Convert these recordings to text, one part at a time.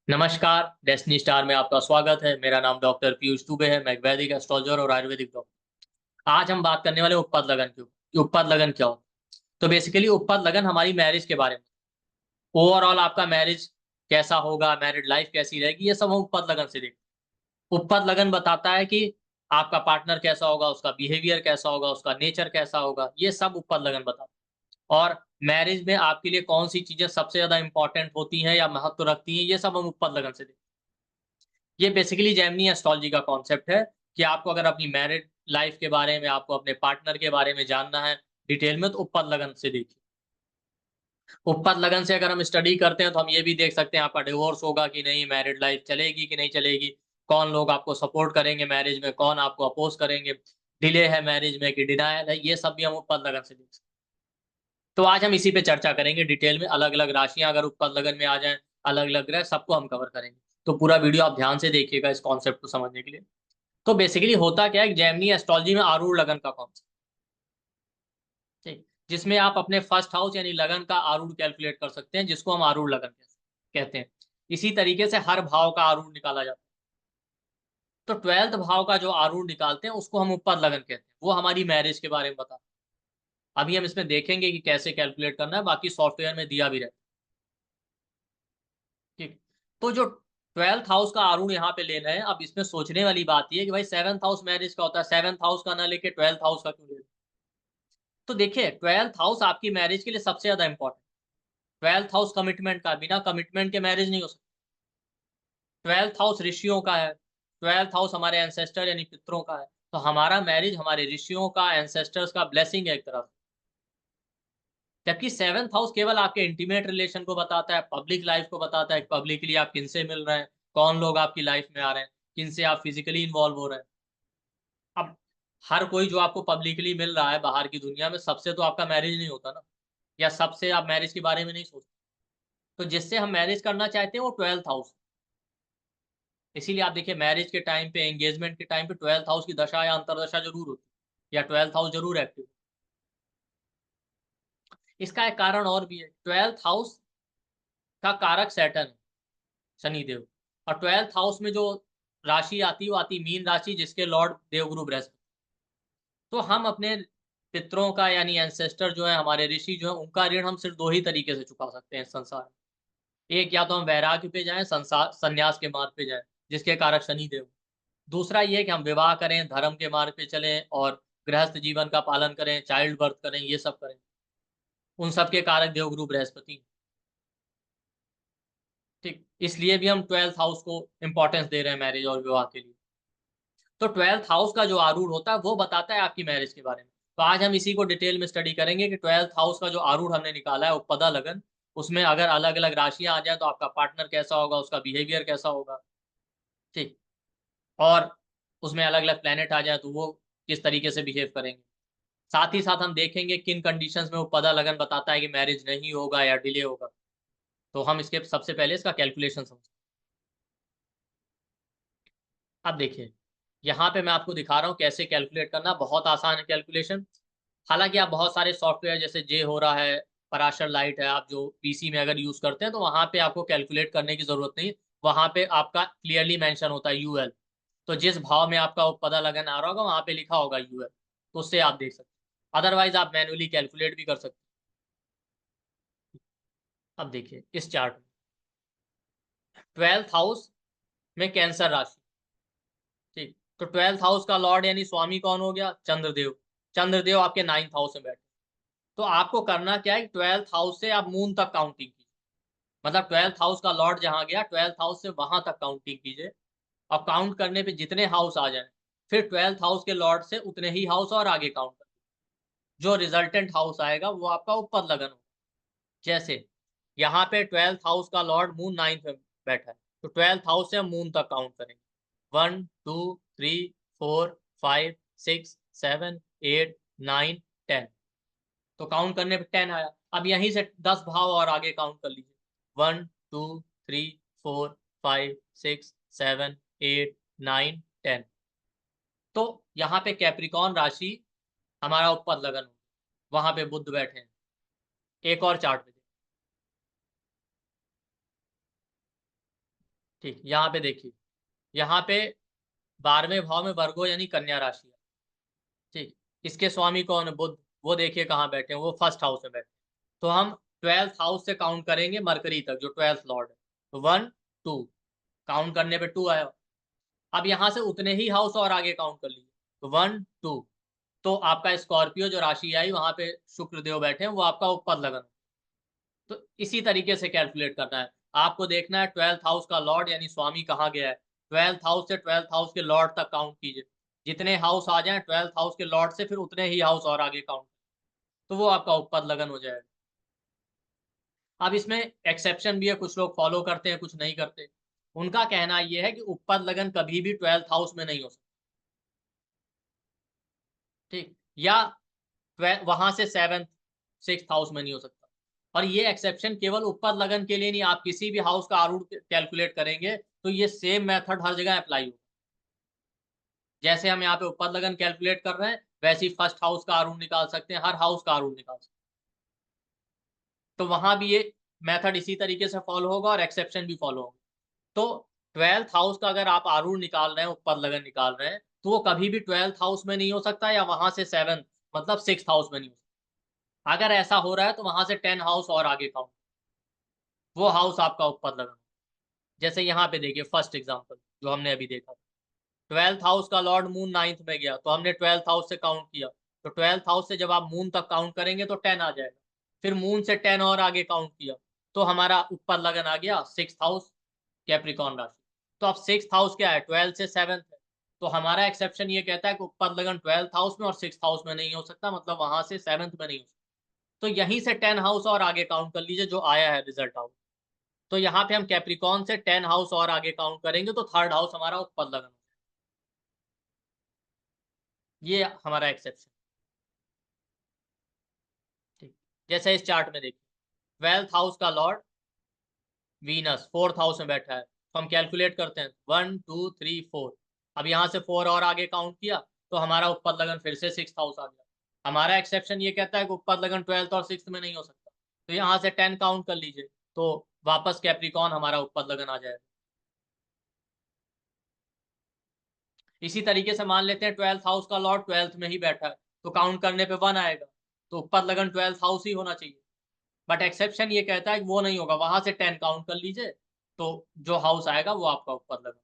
नमस्कार, destiny star में आपका स्वागत है। मेरा नाम डॉक्टर पीयूष दुबे है। मैं एक वैदिक एस्ट्रोलॉजर और आयुर्वेदिक डॉक्टर। आज हम बात करने वाले उत्पाद लगन के ऊपर कि उत्पाद लगन क्या होता है। तो बेसिकली उत्पाद लगन हमारी मैरिज के बारे में, ओवरऑल आपका मैरिज कैसा होगा, मैरिड लाइफ कैसी रहेगी, ये सब हम उत्पाद लगन से देखते हैं। उत्पाद लगन बताता है कि आपका पार्टनर कैसा होगा, उसका बिहेवियर कैसा होगा, उसका नेचर कैसा होगा, ये सब उत्पाद लगन बताता है। और मैरिज में आपके लिए कौन सी चीजें सबसे ज्यादा इंपॉर्टेंट होती हैं या महत्व रखती हैं, ये सब हम उत्पाद लगन से देखते हैं। ये बेसिकली जेमिनी एस्ट्रोलॉजी का कॉन्सेप्ट है कि आपको अगर अपनी मैरिड लाइफ के बारे में, आपको अपने पार्टनर के बारे में जानना है डिटेल में, तो उपपद लगन से देखिए। उपपद लगन से अगर हम स्टडी करते हैं तो हम ये भी देख सकते हैं आपका डिवोर्स होगा कि नहीं, मैरिड लाइफ चलेगी कि नहीं चलेगी, कौन लोग आपको सपोर्ट करेंगे मैरिज में, कौन आपको अपोज करेंगे, डिले है मैरिज में कि डिनायल है, ये सब भी हम उपपद लगन से देख सकते हैं। तो आज हम इसी पे चर्चा करेंगे डिटेल में। अलग अलग राशियां अगर उपपद लगन में आ जाएं, अलग अलग ग्रह, सबको हम कवर करेंगे। तो पूरा वीडियो आप ध्यान से देखिएगा इस कॉन्सेप्ट को समझने के लिए। तो बेसिकली होता क्या है, जेमिनी एस्ट्रोलॉजी में आरूढ़ लगन का कॉन्सेप्ट, ठीक, जिसमें आप अपने फर्स्ट हाउस यानी लगन का आरूढ़ कैलकुलेट कर सकते हैं, जिसको हम आरूढ़ लगन कहते हैं। इसी तरीके से हर भाव का आरूढ़ निकाला जाता है। तो 12th भाव का जो आरूढ़ निकालते हैं उसको हम उपपद लगन कहते हैं। वो हमारी मैरिज के बारे में बता, अभी हम इसमें देखेंगे कि कैसे कैलकुलेट करना है, बाकी सॉफ्टवेयर में दिया भी रहता है। ठीक, तो जो 12th हाउस का आरूढ़ यहाँ पे लेना है, अब इसमें सोचने वाली बात यह है कि भाई 7th हाउस मैरिज का होता है, 7th हाउस का ना लेके 12th हाउस का क्यों ले। तो देखिए 12th हाउस आपकी मैरिज के लिए सबसे ज्यादा इंपॉर्टेंट। 12th हाउस कमिटमेंट का, बिना कमिटमेंट के मैरिज नहीं हो सकती। 12th हाउस ऋषियों का है, 12th हाउस हमारे एंसेस्टर यानी पितरों का है। तो हमारा मैरिज हमारे ऋषियों का, एंसेस्टर्स का ब्लेसिंग है एक तरफ। जबकि 7th हाउस केवल आपके इंटीमेट रिलेशन को बताता है, पब्लिक लाइफ को बताता है, पब्लिकली आप किनसे मिल रहे हैं, कौन लोग आपकी लाइफ में आ रहे हैं, किनसे आप फिजिकली इन्वॉल्व हो रहे हैं। अब हर कोई जो आपको पब्लिकली मिल रहा है बाहर की दुनिया में, सबसे तो आपका मैरिज नहीं होता ना, या सबसे आप मैरिज के बारे में नहीं सोचते। तो जिससे हम मैरिज करना चाहते हैं वो 12th हाउस। इसीलिए आप देखिए मैरिज के टाइम पे, एंगेजमेंट के टाइम पे 12th हाउस की दशा या अंतरदशा जरूर होती है, या 12th हाउस जरूर एक्टिव। इसका एक कारण और भी है। 12th हाउस का कारक सैटर्न है, शनिदेव। और 12th हाउस में जो राशि आती है वो आती मीन राशि, जिसके लॉर्ड देवगुरु बृहस्पति। तो हम अपने पितरों का यानी एंसेस्टर जो है, हमारे ऋषि जो है, उनका ऋण हम सिर्फ दो ही तरीके से चुका सकते हैं इस संसार में। एक, या तो हम वैराग्य पे जाएं, संसार संन्यास के मार्ग पे जाएं, जिसके कारक शनिदेव। दूसरा ये कि हम विवाह करें, धर्म के मार्ग पे चलें और गृहस्थ जीवन का पालन करें, चाइल्ड बर्थ करें, ये सब करें। उन सब के कारक देवगुरु बृहस्पति। ठीक, इसलिए भी हम 12th हाउस को इंपॉर्टेंस दे रहे हैं मैरिज और विवाह के लिए। तो 12th हाउस का जो आरूढ़ होता है वो बताता है आपकी मैरिज के बारे में। तो आज हम इसी को डिटेल में स्टडी करेंगे कि 12th हाउस का जो आरूढ़ हमने निकाला है उपपदा लगन, उसमें अगर अलग अलग राशियां आ जाए तो आपका पार्टनर कैसा होगा, उसका बिहेवियर कैसा होगा। ठीक, और उसमें अलग अलग प्लेनेट आ जाए तो वो किस तरीके से बिहेव करेंगे। साथ ही साथ हम देखेंगे किन कंडीशंस में वो पदा लगन बताता है कि मैरिज नहीं होगा या डिले होगा। तो हम इसके सबसे पहले इसका कैलकुलेशन समझते हैं। अब देखिए, यहाँ पे मैं आपको दिखा रहा हूँ कैसे कैलकुलेट करना। बहुत आसान है कैलकुलेशन। हालांकि आप बहुत सारे सॉफ्टवेयर जैसे जे हो रहा है, पराशर लाइट है, आप जो पीसी में अगर यूज करते हैं तो वहां पे आपको कैलकुलेट करने की जरूरत नहीं। वहां पे आपका क्लियरली मेंशन होता है यूएल। तो जिस भाव में आपका पता लगन आ रहा होगा वहां पे लिखा होगा यूएल, तो उससे आप देख सकते हैं। अदरवाइज आप मैन्युअली कैलकुलेट भी कर सकते हैं। अब देखिए इस चार्ट में 12th हाउस में कैंसर राशि। ठीक, तो 12th हाउस का लॉर्ड यानी स्वामी कौन हो गया, चंद्रदेव। चंद्रदेव आपके 9th हाउस में बैठे। तो आपको करना क्या है, 12th हाउस से आप मून तक काउंटिंग कीजिए। मतलब 12th हाउस का लॉर्ड जहां गया, 12th हाउस से वहां तक काउंटिंग कीजिए। और काउंट करने पे जितने हाउस आ जाए, फिर 12th हाउस के लॉर्ड से उतने ही हाउस और आगे काउंट कर, जो रिजल्टेंट हाउस आएगा वो आपका उपपद लगन होगा। जैसे यहाँ पे 12th हाउस का लॉर्ड मून 9th में बैठा है, तो 12th हाउस से हम मून तक काउंट करेंगे। 1 2 3 4 5 6 7 8 9 10। तो काउंट करने पे 10 आया। अब यहीं से 10 भाव और आगे काउंट कर लीजिए। 1 2 3 4 5 6 7 8 9 10। तो यहाँ पे कैप्रिकॉन राशि हमारा उपपद लगन हो, वहां पे बुध बैठे हैं। एक और चार्ट में ठीक, यहाँ पे देखिए, यहाँ पे 12वें भाव में वर्गो यानी कन्या राशि है। ठीक, इसके स्वामी कौन है? बुध। वो देखिए कहाँ बैठे हैं, वो फर्स्ट हाउस में बैठे हैं। तो हम 12th हाउस से काउंट करेंगे मरकरी तक, जो 12th लॉर्ड है। तो 1 2, काउंट करने पे 2 आया। अब यहाँ से उतने ही हाउस और आगे काउंट कर लीजिए, तो 1 2। तो आपका स्कॉर्पियो जो राशि आई, वहां पे शुक्र देव बैठे हैं, वो आपका उपपद लगन। तो इसी तरीके से कैलकुलेट करना है। आपको देखना है 12th हाउस का लॉर्ड यानी स्वामी कहाँ गया है। 12th हाउस से 12th हाउस के लॉर्ड तक काउंट कीजिए। जितने हाउस आ जाएं 12th हाउस के लॉर्ड से, फिर उतने ही हाउस और आगे काउंट, तो वो आपका उपपद लगन हो जाएगा। अब इसमें एक्सेप्शन भी है, कुछ लोग फॉलो करते हैं, कुछ नहीं करते। उनका कहना यह है कि उपपद लगन कभी भी 12th हाउस में नहीं हो सकता। ठीक, या वहां से 7th 6th हाउस में नहीं हो सकता। और ये एक्सेप्शन केवल उपपद लगन के लिए नहीं, आप किसी भी हाउस का आरूढ़ कैलकुलेट करेंगे तो ये सेम मेथड हर जगह अप्लाई होगा। जैसे हम यहाँ पे उपपद लगन कैलकुलेट कर रहे हैं, वैसे ही फर्स्ट हाउस का आरूढ़ निकाल सकते हैं, हर हाउस का आरूढ़ निकाल सकते हैं। तो वहां भी ये मेथड इसी तरीके से फॉलो होगा और एक्सेप्शन भी फॉलो होगा। तो 12th हाउस का अगर आप आरूढ़ निकाल रहे हैं, उपपद लगन निकाल रहे हैं, तो वो कभी भी 12th हाउस में नहीं हो सकता, या वहां से 7th मतलब 6th हाउस में नहीं हो सकता। अगर ऐसा हो रहा है तो वहां से 10 हाउस और आगे काउंट, वो हाउस आपका उपपद लगन। जैसे यहाँ पे देखिए फर्स्ट एग्जांपल जो हमने अभी देखा, 12th हाउस का लॉर्ड मून 9th में गया, तो हमने 12th हाउस से काउंट किया। तो 12th हाउस से जब आप मून तक काउंट करेंगे तो 10 आ जाएगा। फिर मून से 10 और आगे काउंट किया, तो हमारा ऊपर लगन आ गया 6th हाउस, कैप्रिकॉर्न राशि। तो अब 6th हाउस क्या है? 12 से 7th है। तो हमारा एक्सेप्शन ये कहता है कि ऊपर लगन 12th हाउस में और 6th हाउस में नहीं हो सकता, मतलब वहां से 7th में नहीं हो सकता। तो यहीं से 10 हाउस और आगे काउंट कर लीजिए, जो आया है रिजल्ट आउट। तो यहाँ पे हम कैप्रिकॉन से 10 हाउस और आगे काउंट करेंगे, तो थर्ड हाउस हमारा ऊपर लगन। ये हमारा एक्सेप्शन। ठीक, जैसे इस चार्ट में देखिए, 12th हाउस का लॉर्ड वीनस 4th हाउस में बैठा है, तो हम कैलकुलेट करते हैं 1 2 3 4। अब यहाँ से 4 और आगे काउंट किया, तो हमारा ऊपर लगन फिर से 6th हाउस आ गया। हमारा एक्सेप्शन ये कहता है कि ऊपर लगन 12th और 6th में नहीं हो सकता, तो यहाँ से 10 काउंट कर लीजिए, तो वापस कैप्रिकॉन हमारा ऊपर लगन आ जाएगा। इसी तरीके से मान लेते हैं 12th हाउस का लॉर्ड 12th में ही बैठा है, तो काउंट करने पे 1 आएगा, तो ऊपर लगन 12th हाउस ही होना चाहिए। बट एक्सेप्शन ये कहता है कि वो नहीं होगा, वहां से 10 काउंट कर लीजिए, तो जो हाउस आएगा वो आपका ऊपर लगन।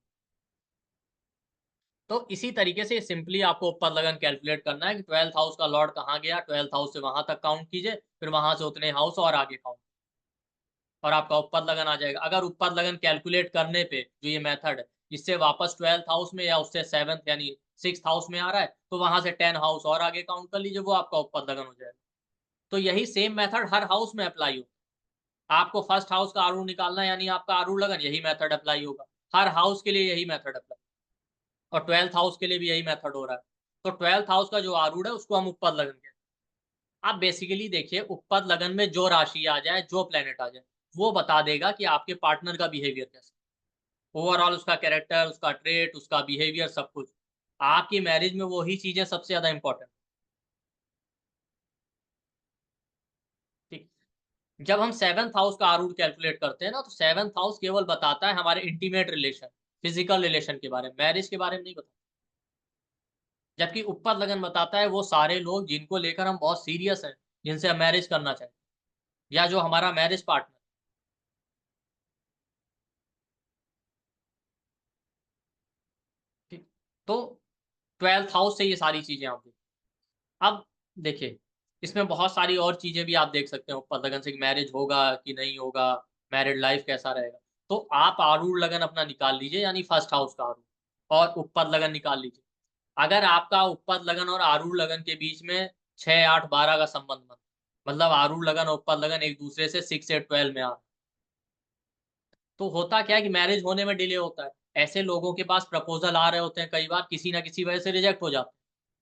तो इसी तरीके से सिंपली आपको ऊपर लगन कैलकुलेट करना है कि 12th हाउस का लॉर्ड कहाँ गया, 12th हाउस से वहां तक काउंट कीजिए, फिर वहां से उतने हाउस और आगे काउंट, और आपका ऊपर लगन आ जाएगा। अगर ऊपर लगन कैलकुलेट करने पे जो ये मेथड है, इससे वापस 12th हाउस में या उससे 7th यानी 6th हाउस में आ रहा है, तो वहां से 10 हाउस और आगे काउंट कर लीजिए, वो आपका ऊपर लगन हो जाएगा। तो यही सेम मेथड हर हाउस में अप्लाई हो। आपको फर्स्ट हाउस का आरूढ़ निकालना है, यानी आपका आरूढ़ लगन, यही मेथड अप्लाई होगा। हर हाउस के लिए यही मेथड अप्लाई, और 12th हाउस के लिए भी यही मेथड हो रहा है। तो 12th हाउस का जो आरूढ़ है उसको हम उपपद लगन कहते हैं। आप बेसिकली देखिए, उपपद लगन में जो राशि आ जाए, जो प्लेनेट आ जाए, वो बता देगा कि आपके पार्टनर का बिहेवियर कैसा, ओवरऑल उसका कैरेक्टर, उसका ट्रेट, उसका बिहेवियर, सब कुछ। आपकी मैरिज में वही चीजें सबसे ज्यादा इंपॉर्टेंट। ठीक, जब हम 7th हाउस का आरूढ़ कैलकुलेट करते हैं ना, तो 7th हाउस केवल बताता है हमारे इंटीमेट रिलेशन, फिजिकल रिलेशन के बारे में, मैरिज के बारे में नहीं बताता। जबकि ऊपर लगन बताता है वो सारे लोग जिनको लेकर हम बहुत सीरियस हैं, जिनसे हम मैरिज करना चाहते हैं, या जो हमारा मैरिज पार्टनर। ठीक, तो 12th हाउस से ये सारी चीजें आप देखिए। अब देखिए, इसमें बहुत सारी और चीजें भी आप देख सकते हो ऊपर लगन से, मैरिज होगा कि नहीं होगा, मैरिड लाइफ कैसा रहेगा। तो आप आरूढ़ लगन अपना निकाल लीजिए, यानी फर्स्ट हाउस का आरूढ़, और ऊपर लगन निकाल लीजिए। अगर आपका ऊपर लगन और आरूढ़ लगन के बीच में 6 8 12 का संबंध बन, मतलब आरूढ़ लगन और ऊपर लगन एक दूसरे से 6 8 12 में आ, तो होता क्या है कि मैरिज होने में डिले होता है। ऐसे लोगों के पास प्रपोजल आ रहे होते हैं, कई बार किसी ना किसी वजह से रिजेक्ट हो जाते हैं,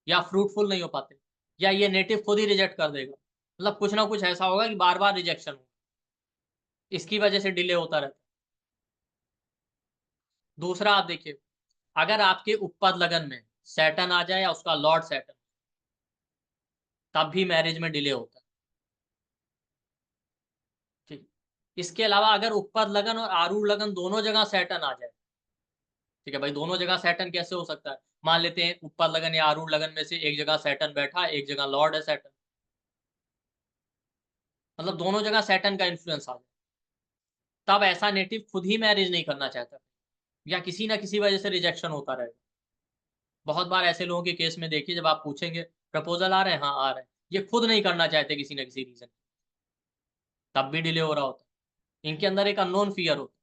या फ्रूटफुल नहीं हो पाते, या ये नेटिव खुद ही रिजेक्ट कर देगा, मतलब कुछ ना कुछ ऐसा होगा कि बार बार रिजेक्शन हो, इसकी वजह से डिले होता रहता है। दूसरा आप देखिए, अगर आपके ऊपर लगन में सैटर्न आ जाए या उसका लॉर्ड सैटर्न, तब भी मैरिज में डिले होता है। ठीक, इसके अलावा अगर उपपद लगन और आरूढ़ लगन दोनों जगह सैटर्न आ जाए, ठीक है भाई, दोनों जगह सैटर्न कैसे हो सकता है? मान लेते हैं उपपद लगन या आरूढ़ लगन में से एक जगह सैटर्न बैठा, एक जगह लॉर्ड है सैटर्न, मतलब दोनों जगह सैटर्न का इन्फ्लुएंस आ जाए, तब ऐसा नेटिव खुद ही मैरिज नहीं करना चाहता या किसी ना किसी वजह से रिजेक्शन होता रहेगा। बहुत बार ऐसे लोगों के केस में देखिए, जब आप पूछेंगे प्रपोजल आ रहे हैं, हाँ आ रहे हैं, ये खुद नहीं करना चाहते किसी ना किसी रीजन, तब भी डिले हो रहा होता है। इनके अंदर एक अननोन फियर होता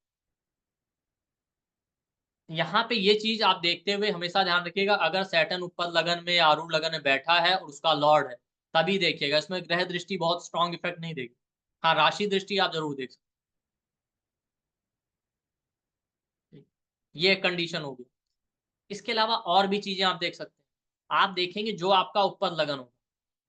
है। यहाँ पे ये चीज आप देखते हुए हमेशा ध्यान रखिएगा, अगर सैटर्न उपपद लगन में या आरूढ़ लगन में बैठा है और उसका लॉर्ड है, तभी देखिएगा। इसमें ग्रह दृष्टि बहुत स्ट्रॉन्ग इफेक्ट नहीं देगी। हाँ, राशि दृष्टि आप जरूर देख सकते हैं। ये एक कंडीशन होगी। इसके अलावा और भी चीजें आप देख सकते हैं। आप देखेंगे जो आपका उपपद लगन होगा,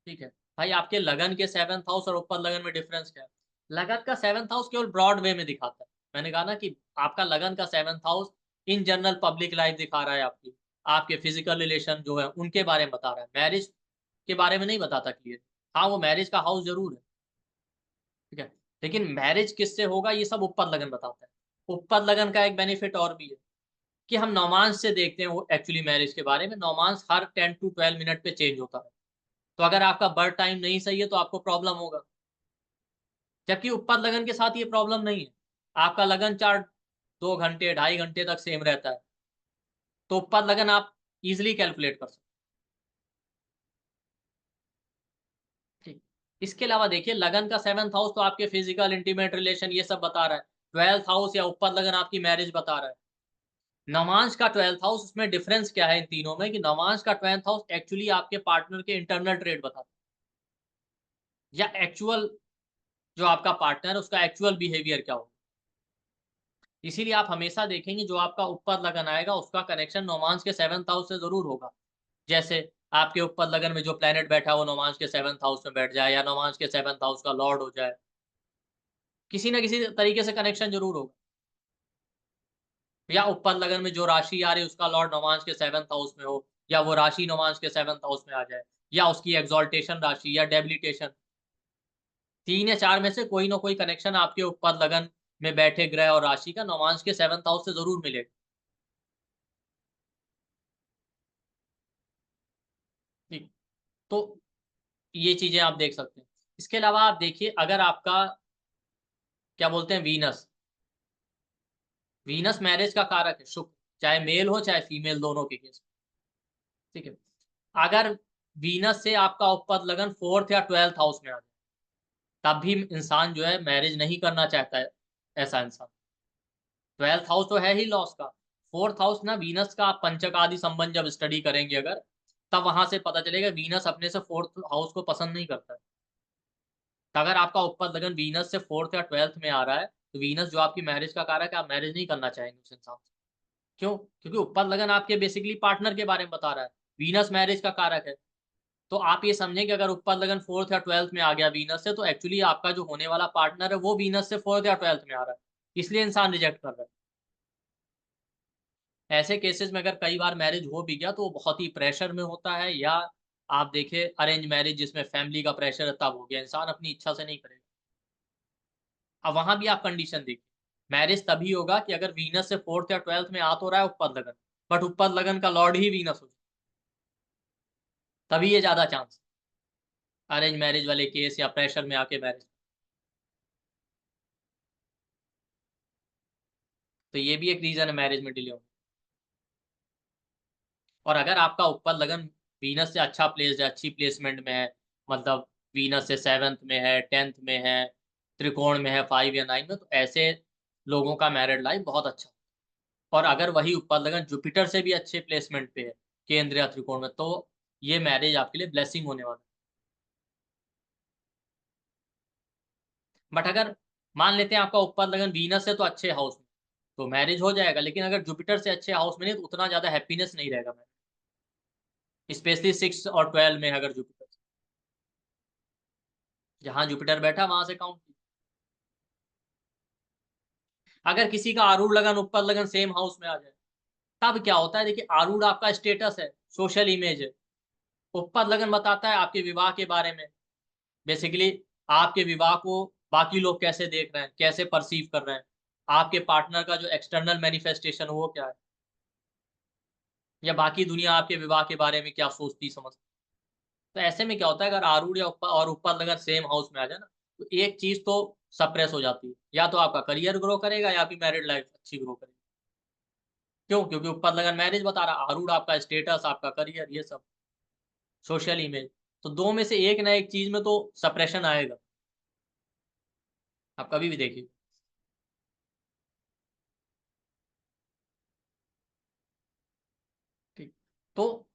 ठीक है भाई, आपके लगन के 7th हाउस और उपपद लगन में डिफरेंस क्या है? लगन का 7th हाउस केवल ब्रॉड वे में दिखाता है। मैंने कहा ना कि आपका लगन का 7th house in general public life दिखा रहा है, आपकी आपके फिजिकल रिलेशन जो है उनके बारे में बता रहा है, मैरिज के बारे में नहीं बताता क्लियर। हाँ, वो मैरिज का हाउस जरूर है, ठीक है, लेकिन मैरिज किससे होगा ये सब उपपद लगन बताता है। उपपद लगन का एक बेनिफिट और भी है कि हम नौमांश से देखते हैं वो एक्चुअली मैरिज के बारे में। नौमांश हर 10 to 12 मिनट पे चेंज होता है, तो अगर आपका बर्थ टाइम नहीं सही है तो आपको प्रॉब्लम होगा। जबकि उपपद लगन के साथ ये प्रॉब्लम नहीं है, आपका लगन चार्ट 2 घंटे 2.5 घंटे तक सेम रहता है, तो उपपद लगन आप इजिली कैलकुलेट कर सकते हैं। ठीक, इसके अलावा देखिए लगन का 7th हाउस तो आपके फिजिकल इंटीमेट रिलेशन ये सब बता रहा है, 12th हाउस या उपपद लगन आपकी मैरिज बता रहा है। नवांश का 12th हाउस, उसमें डिफरेंस क्या है इन तीनों में, कि नवांश का 12th हाउस एक्चुअली आपके पार्टनर के इंटरनल ट्रेड बताता है, या एक्चुअल जो आपका पार्टनर है उसका एक्चुअल बिहेवियर क्या होगा। इसीलिए आप हमेशा देखेंगे जो आपका उपपद लगन आएगा उसका कनेक्शन नौमांश के 7th हाउस से जरूर होगा। जैसे आपके उपपद लगन में जो प्लेनेट बैठा है वो नौमांश के 7th हाउस में बैठ जाए, या नौमांश के 7th हाउस का लॉर्ड हो जाए, किसी ना किसी तरीके से कनेक्शन जरूर होगा। या उपपद लगन में जो राशि आ रही है उसका लॉर्ड नौमांश के 7th हाउस में हो, या वो राशि नौमांश के 7th हाउस में आ जाए, या उसकी एक्सॉल्टेशन राशि या डेबिलिटेशन, 3 या 4 में से कोई ना कोई कनेक्शन आपके उपपद लगन में बैठे ग्रह और राशि का नौमांश के 7th हाउस से जरूर मिलेगा। ठीक, तो ये चीजें आप देख सकते हैं। इसके अलावा आप देखिए, अगर आपका क्या बोलते हैं वीनस, वीनस मैरिज का कारक है शुक्र, चाहे मेल हो चाहे फीमेल, दोनों के केस, ठीक है। अगर वीनस से आपका उपपद लगन 4th या 12th हाउस में आ जाए, तब भी इंसान जो है मैरिज नहीं करना चाहता है। ऐसा इंसान, 12th हाउस तो है ही लॉस का, 4th हाउस ना वीनस का, आप पंचक आदि संबंध जब स्टडी करेंगे अगर, तब वहां से पता चलेगा वीनस अपने से 4th हाउस को पसंद नहीं करता है। तो अगर आपका उपपद लगन वीनस से 4th या 12th में आ रहा है, तो वीनस जो आपकी मैरिज का कारक है, आप मैरिज नहीं करना चाहेंगे उस इंसान से। क्यों? क्योंकि उपपद लगन आपके बेसिकली पार्टनर के बारे में बता रहा है, वीनस मैरिज का कारक है। तो आप ये समझें कि अगर उपपद लगन 4th या 12th में आ गया वीनस से, तो एक्चुअली आपका जो होने वाला पार्टनर है वो वीनस से 4th या 12th में आ रहा है, इसलिए इंसान रिजेक्ट कर रहा है। ऐसे केसेस में अगर कई बार मैरिज हो भी गया तो वो बहुत ही प्रेशर में होता है, या आप देखिए अरेंज मैरिज जिसमें फैमिली का प्रेशर है, तब हो गया, इंसान अपनी इच्छा से नहीं करेगा। अब वहां भी आप कंडीशन देखिए, मैरिज तभी होगा कि अगर वीनस से 4th या 12th में आ तो रहा है उपपद लगन, बट उपपद लगन का लॉर्ड ही वीनस हो जाए, तभी ये ज्यादा चांस अरेंज मैरिज वाले केस या प्रेशर में आके मैरिज। तो ये भी एक रीजन है मैरिज में डिले होने। और अगर आपका उपपद लगन वीनस से अच्छा प्लेस है, अच्छी प्लेसमेंट में है, मतलब वीनस से 7th में है, 10th में है, त्रिकोण में है 5 या 9 में, तो ऐसे लोगों का मैरिड लाइफ बहुत अच्छा। और अगर वही उपपद लगन जुपिटर से भी अच्छे प्लेसमेंट पे है, केंद्र या त्रिकोण में, तो ये मैरिज आपके लिए ब्लेसिंग होने वाला है। बट अगर मान लेते हैं आपका उपपद लगन वीनस से तो अच्छे हाउस में, तो मैरिज हो जाएगा, लेकिन अगर जुपिटर से अच्छे हाउस में नहीं, तो उतना ज्यादा हैप्पीनेस नहीं रहेगा मैरिज, स्पेशली 6 और 12 में अगर जुपिटर, जहां जुपिटर बैठा वहां से काउंट। अगर किसी का आरूढ़ लगन उपपद लगन सेम हाउस में आ जाए, तब क्या होता है? देखिए, आरूढ़ आपका स्टेटस है, सोशल इमेज है, उपपद लगन बताता है आपके विवाह के बारे में, बेसिकली आपके विवाह को बाकी लोग कैसे देख रहे हैं, कैसे परसीव कर रहे हैं, आपके पार्टनर का जो एक्सटर्नल मैनिफेस्टेशन है वो क्या है, या बाकी दुनिया आपके विवाह के बारे में क्या सोचती समझती। तो ऐसे में क्या होता है, अगर आरूढ़ या उपपद अगर सेम हाउस में आ जाए ना, तो एक चीज तो सप्रेस हो जाती है, या तो आपका करियर ग्रो करेगा या फिर मैरिड लाइफ अच्छी ग्रो करेगी। क्यों? क्योंकि उपपद लगन मैरिज बता रहा, आरूढ़ आपका स्टेटस, आपका करियर, ये सब सोशल इमेज। तो दो में से एक ना एक चीज में तो सप्रेशन आएगा, आप कभी भी देखिए। ठीक। तो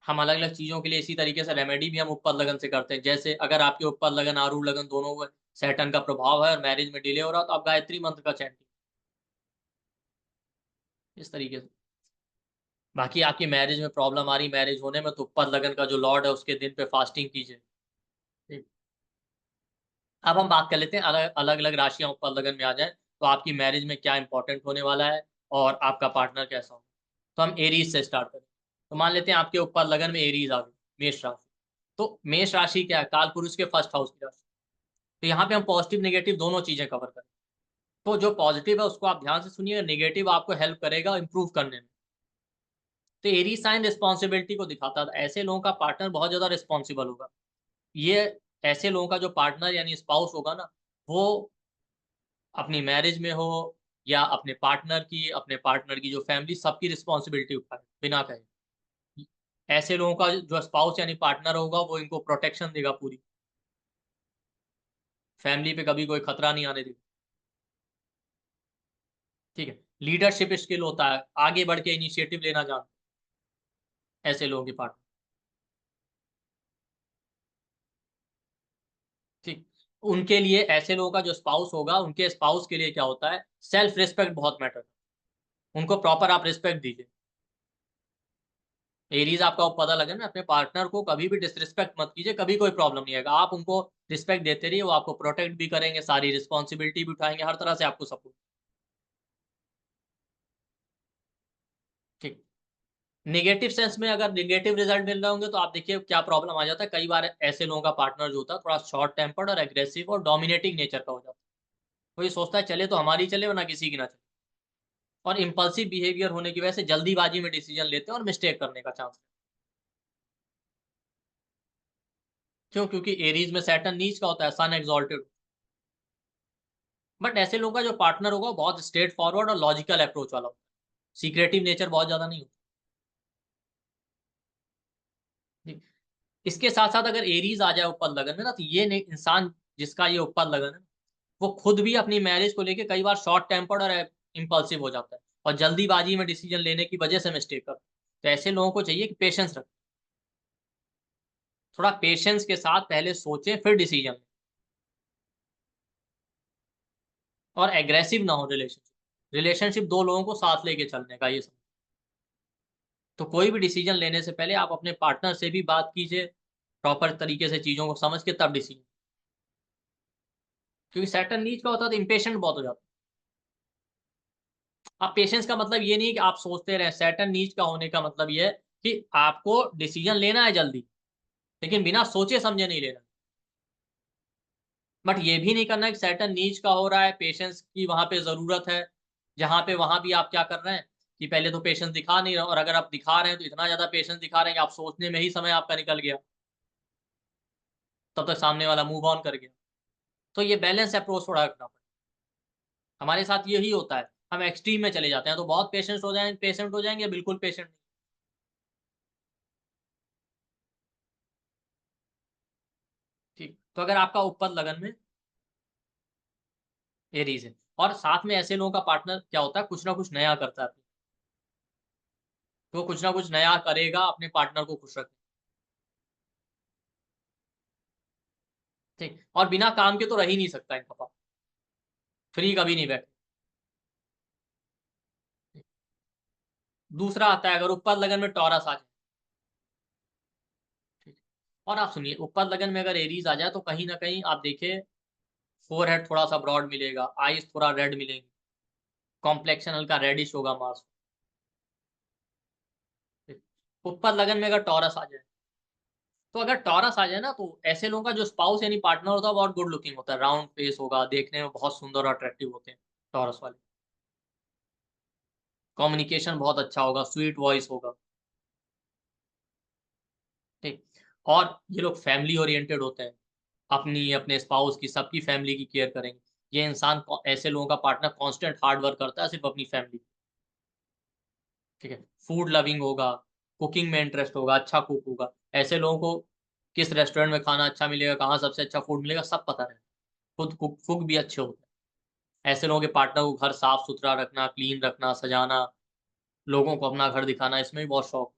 हम अलग अलग चीजों के लिए इसी तरीके से रेमेडी भी हम उपपद लगन से करते हैं। जैसे अगर आपके उपपद लगन आरूढ़ लगन दोनों में सैटर्न का प्रभाव है और मैरिज में डिले हो रहा, तो आप गायत्री मंत्र का चैंटिंग इस तरीके से। बाकी आपकी मैरिज में प्रॉब्लम आ रही, मैरिज होने में, तो उपपद लगन का जो लॉर्ड है उसके दिन पे फास्टिंग कीजिए। ठीक। अब हम बात कर लेते हैं अलग अलग अलग राशियां उपपद लगन में आ जाए तो आपकी मैरिज में क्या इंपॉर्टेंट होने वाला है और आपका पार्टनर कैसा हो। तो हम एरीज से स्टार्ट करें। तो मान लेते हैं आपके उपपद लगन में एरीज आ गई, मेष राशि। तो मेष राशि क्या है, काल पुरुष के फर्स्ट हाउस की राशि। तो यहाँ पे हम पॉजिटिव नेगेटिव दोनों चीजें कवर करें। तो जो पॉजिटिव है उसको आप ध्यान से सुनिए, नेगेटिव आपको हेल्प करेगा इंप्रूव करने में। तो एरी साइन रिस्पॉन्सिबिलिटी को दिखाता था, ऐसे लोगों का पार्टनर बहुत ज्यादा रिस्पॉन्सिबल होगा। ये ऐसे लोगों का जो पार्टनर यानी स्पाउस होगा ना, वो अपनी मैरिज में हो या अपने पार्टनर की जो फैमिली, सबकी रिस्पॉन्सिबिलिटी उठाए बिना कहे। ऐसे लोगों का जो स्पाउस यानी पार्टनर होगा वो इनको प्रोटेक्शन देगा पूरी, फैमिली पे कभी कोई खतरा नहीं आने देगा। ठीक है। लीडरशिप स्किल होता है, आगे बढ़ के इनिशिएटिव लेना जानते हैं ऐसे लोगों के पार्टनर। ठीक। उनके लिए ऐसे लोगों का जो स्पाउस होगा, उनके स्पाउस के लिए क्या होता है, सेल्फ रिस्पेक्ट बहुत मैटर। उनको प्रॉपर आप रिस्पेक्ट दीजिए। एरीज आपका पता लगे ना, अपने पार्टनर को कभी भी डिसरिस्पेक्ट मत कीजिए, कभी कोई प्रॉब्लम नहीं आएगा। आप उनको रिस्पेक्ट देते रहिए, वो आपको प्रोटेक्ट भी करेंगे, सारी रिस्पॉन्सिबिलिटी भी उठाएंगे, हर तरह से आपको सपोर्ट। ठीक। नेगेटिव सेंस में अगर नेगेटिव रिजल्ट मिल रहे होंगे तो आप देखिए क्या प्रॉब्लम आ जाता है। कई बार ऐसे लोगों का पार्टनर जो होता है थोड़ा शॉर्ट टेम्पर्ड और एग्रेसिव और डोमिनेटिंग नेचर का हो जाता है। वो ये सोचता है चले तो हमारी चले वरना किसी की ना चले, और इम्पल्सिव बिहेवियर होने की वजह से जल्दीबाजी में डिसीजन लेते हैं और मिस्टेक करने का चांस है। क्यों? क्योंकि एरीज में सैटर्न नीच का होता है, सन एक्सॉल्टेड। बट ऐसे लोगों का जो पार्टनर होगा वो बहुत स्ट्रेट फॉरवर्ड और लॉजिकल अप्रोच वाला होता है, सीक्रेटिव नेचर बहुत ज्यादा नहीं होता। इसके साथ साथ अगर एरीज आ जाए ऊपर लगन में ना, तो ये इंसान जिसका ये ऊपर लगन है, वो खुद भी अपनी मैरिज को लेके कई बार शॉर्ट टेम्पर्ड और इम्पल्सिव हो जाता है, और जल्दीबाजी में डिसीजन लेने की वजह से मिस्टेक करता है। तो ऐसे लोगों को चाहिए कि पेशेंस रखें, थोड़ा पेशेंस के साथ पहले सोचें फिर डिसीजन लें, और एग्रेसिव ना हो रिलेशनशिप। रिलेशनशिप दो लोगों को साथ लेके चलने का ये सब। तो कोई भी डिसीजन लेने से पहले आप अपने पार्टनर से भी बात कीजिए, प्रॉपर तरीके से चीजों को समझ के तब डिसीजन। क्योंकि सैटर्न नीच का होता है तो इम्पेशेंट बहुत हो जाता है। अब पेशेंस का मतलब ये नहीं है कि आप सोचते रहे, सैटर्न नीच का होने का मतलब ये है कि आपको डिसीजन लेना है जल्दी, लेकिन बिना सोचे समझे नहीं लेना। बट ये भी नहीं करना है कि सैटर्न नीच का हो रहा है, पेशेंस की वहां पे जरूरत है, जहां पे वहां भी आप क्या कर रहे हैं कि पहले तो पेशेंस दिखा नहीं रहे, और अगर आप दिखा रहे हैं तो इतना ज्यादा पेशेंस दिखा रहे हैं कि आप सोचने में ही समय आपका निकल गया, तब तक सामने वाला मूव ऑन कर गया। तो ये बैलेंस अप्रोच थोड़ा रखना पड़ेगा। हमारे साथ यही होता है, हम एक्सट्रीम में चले जाते हैं, तो बहुत पेशेंट हो जाएंगे, बिल्कुल पेशेंट नहीं। ठीक। तो अगर आपका ऊपर लगन में एरीज है, और साथ में ऐसे लोगों का पार्टनर क्या होता है, कुछ ना कुछ नया करता है, तो कुछ ना कुछ नया करेगा अपने पार्टनर को खुश रखने। ठीक। और बिना काम के तो रह ही नहीं सकता इनका पार्टनर, फ्री कभी नहीं बैठे। दूसरा आता है अगर ऊपर लगन में टॉरस आ जाए। ठीक। और आप सुनिए, ऊपर लगन में अगर एरीज आ जाए तो कहीं ना कहीं आप देखिए फोरहेड थोड़ा सा ब्रॉड मिलेगा, आईज थोड़ा रेड मिलेंगे, कॉम्प्लेक्शन हल्का रेडिश होगा मार्स। ऊपर लगन में अगर टॉरस आ जाए तो अगर टॉरस आ जाए ना, तो ऐसे लोगों का जो स्पाउस यानी पार्टनर होता है बहुत गुड लुकिंग होता है, राउंड फेस होगा, देखने में बहुत सुंदर और अट्रैक्टिव होते हैं टॉरस वाले। कम्युनिकेशन बहुत अच्छा होगा, स्वीट वॉइस होगा, ठीक। और ये लोग फैमिली ओरिएंटेड होते हैं, अपनी, अपने स्पाउस की, सबकी फैमिली की केयर करेंगे। ये इंसान ऐसे लोगों का पार्टनर कांस्टेंट हार्ड वर्क करता है सिर्फ अपनी फैमिली, ठीक है। फूड लविंग होगा, कुकिंग में इंटरेस्ट होगा, अच्छा कुक होगा। ऐसे लोगों को किस रेस्टोरेंट में खाना अच्छा मिलेगा, कहाँ सबसे अच्छा फूड मिलेगा, सब पता है। खुद कुक भी अच्छे होते हैं। ऐसे लोगों के पार्टनर को घर साफ सुथरा रखना, क्लीन रखना, सजाना, लोगों को अपना घर दिखाना, इसमें भी बहुत शौक,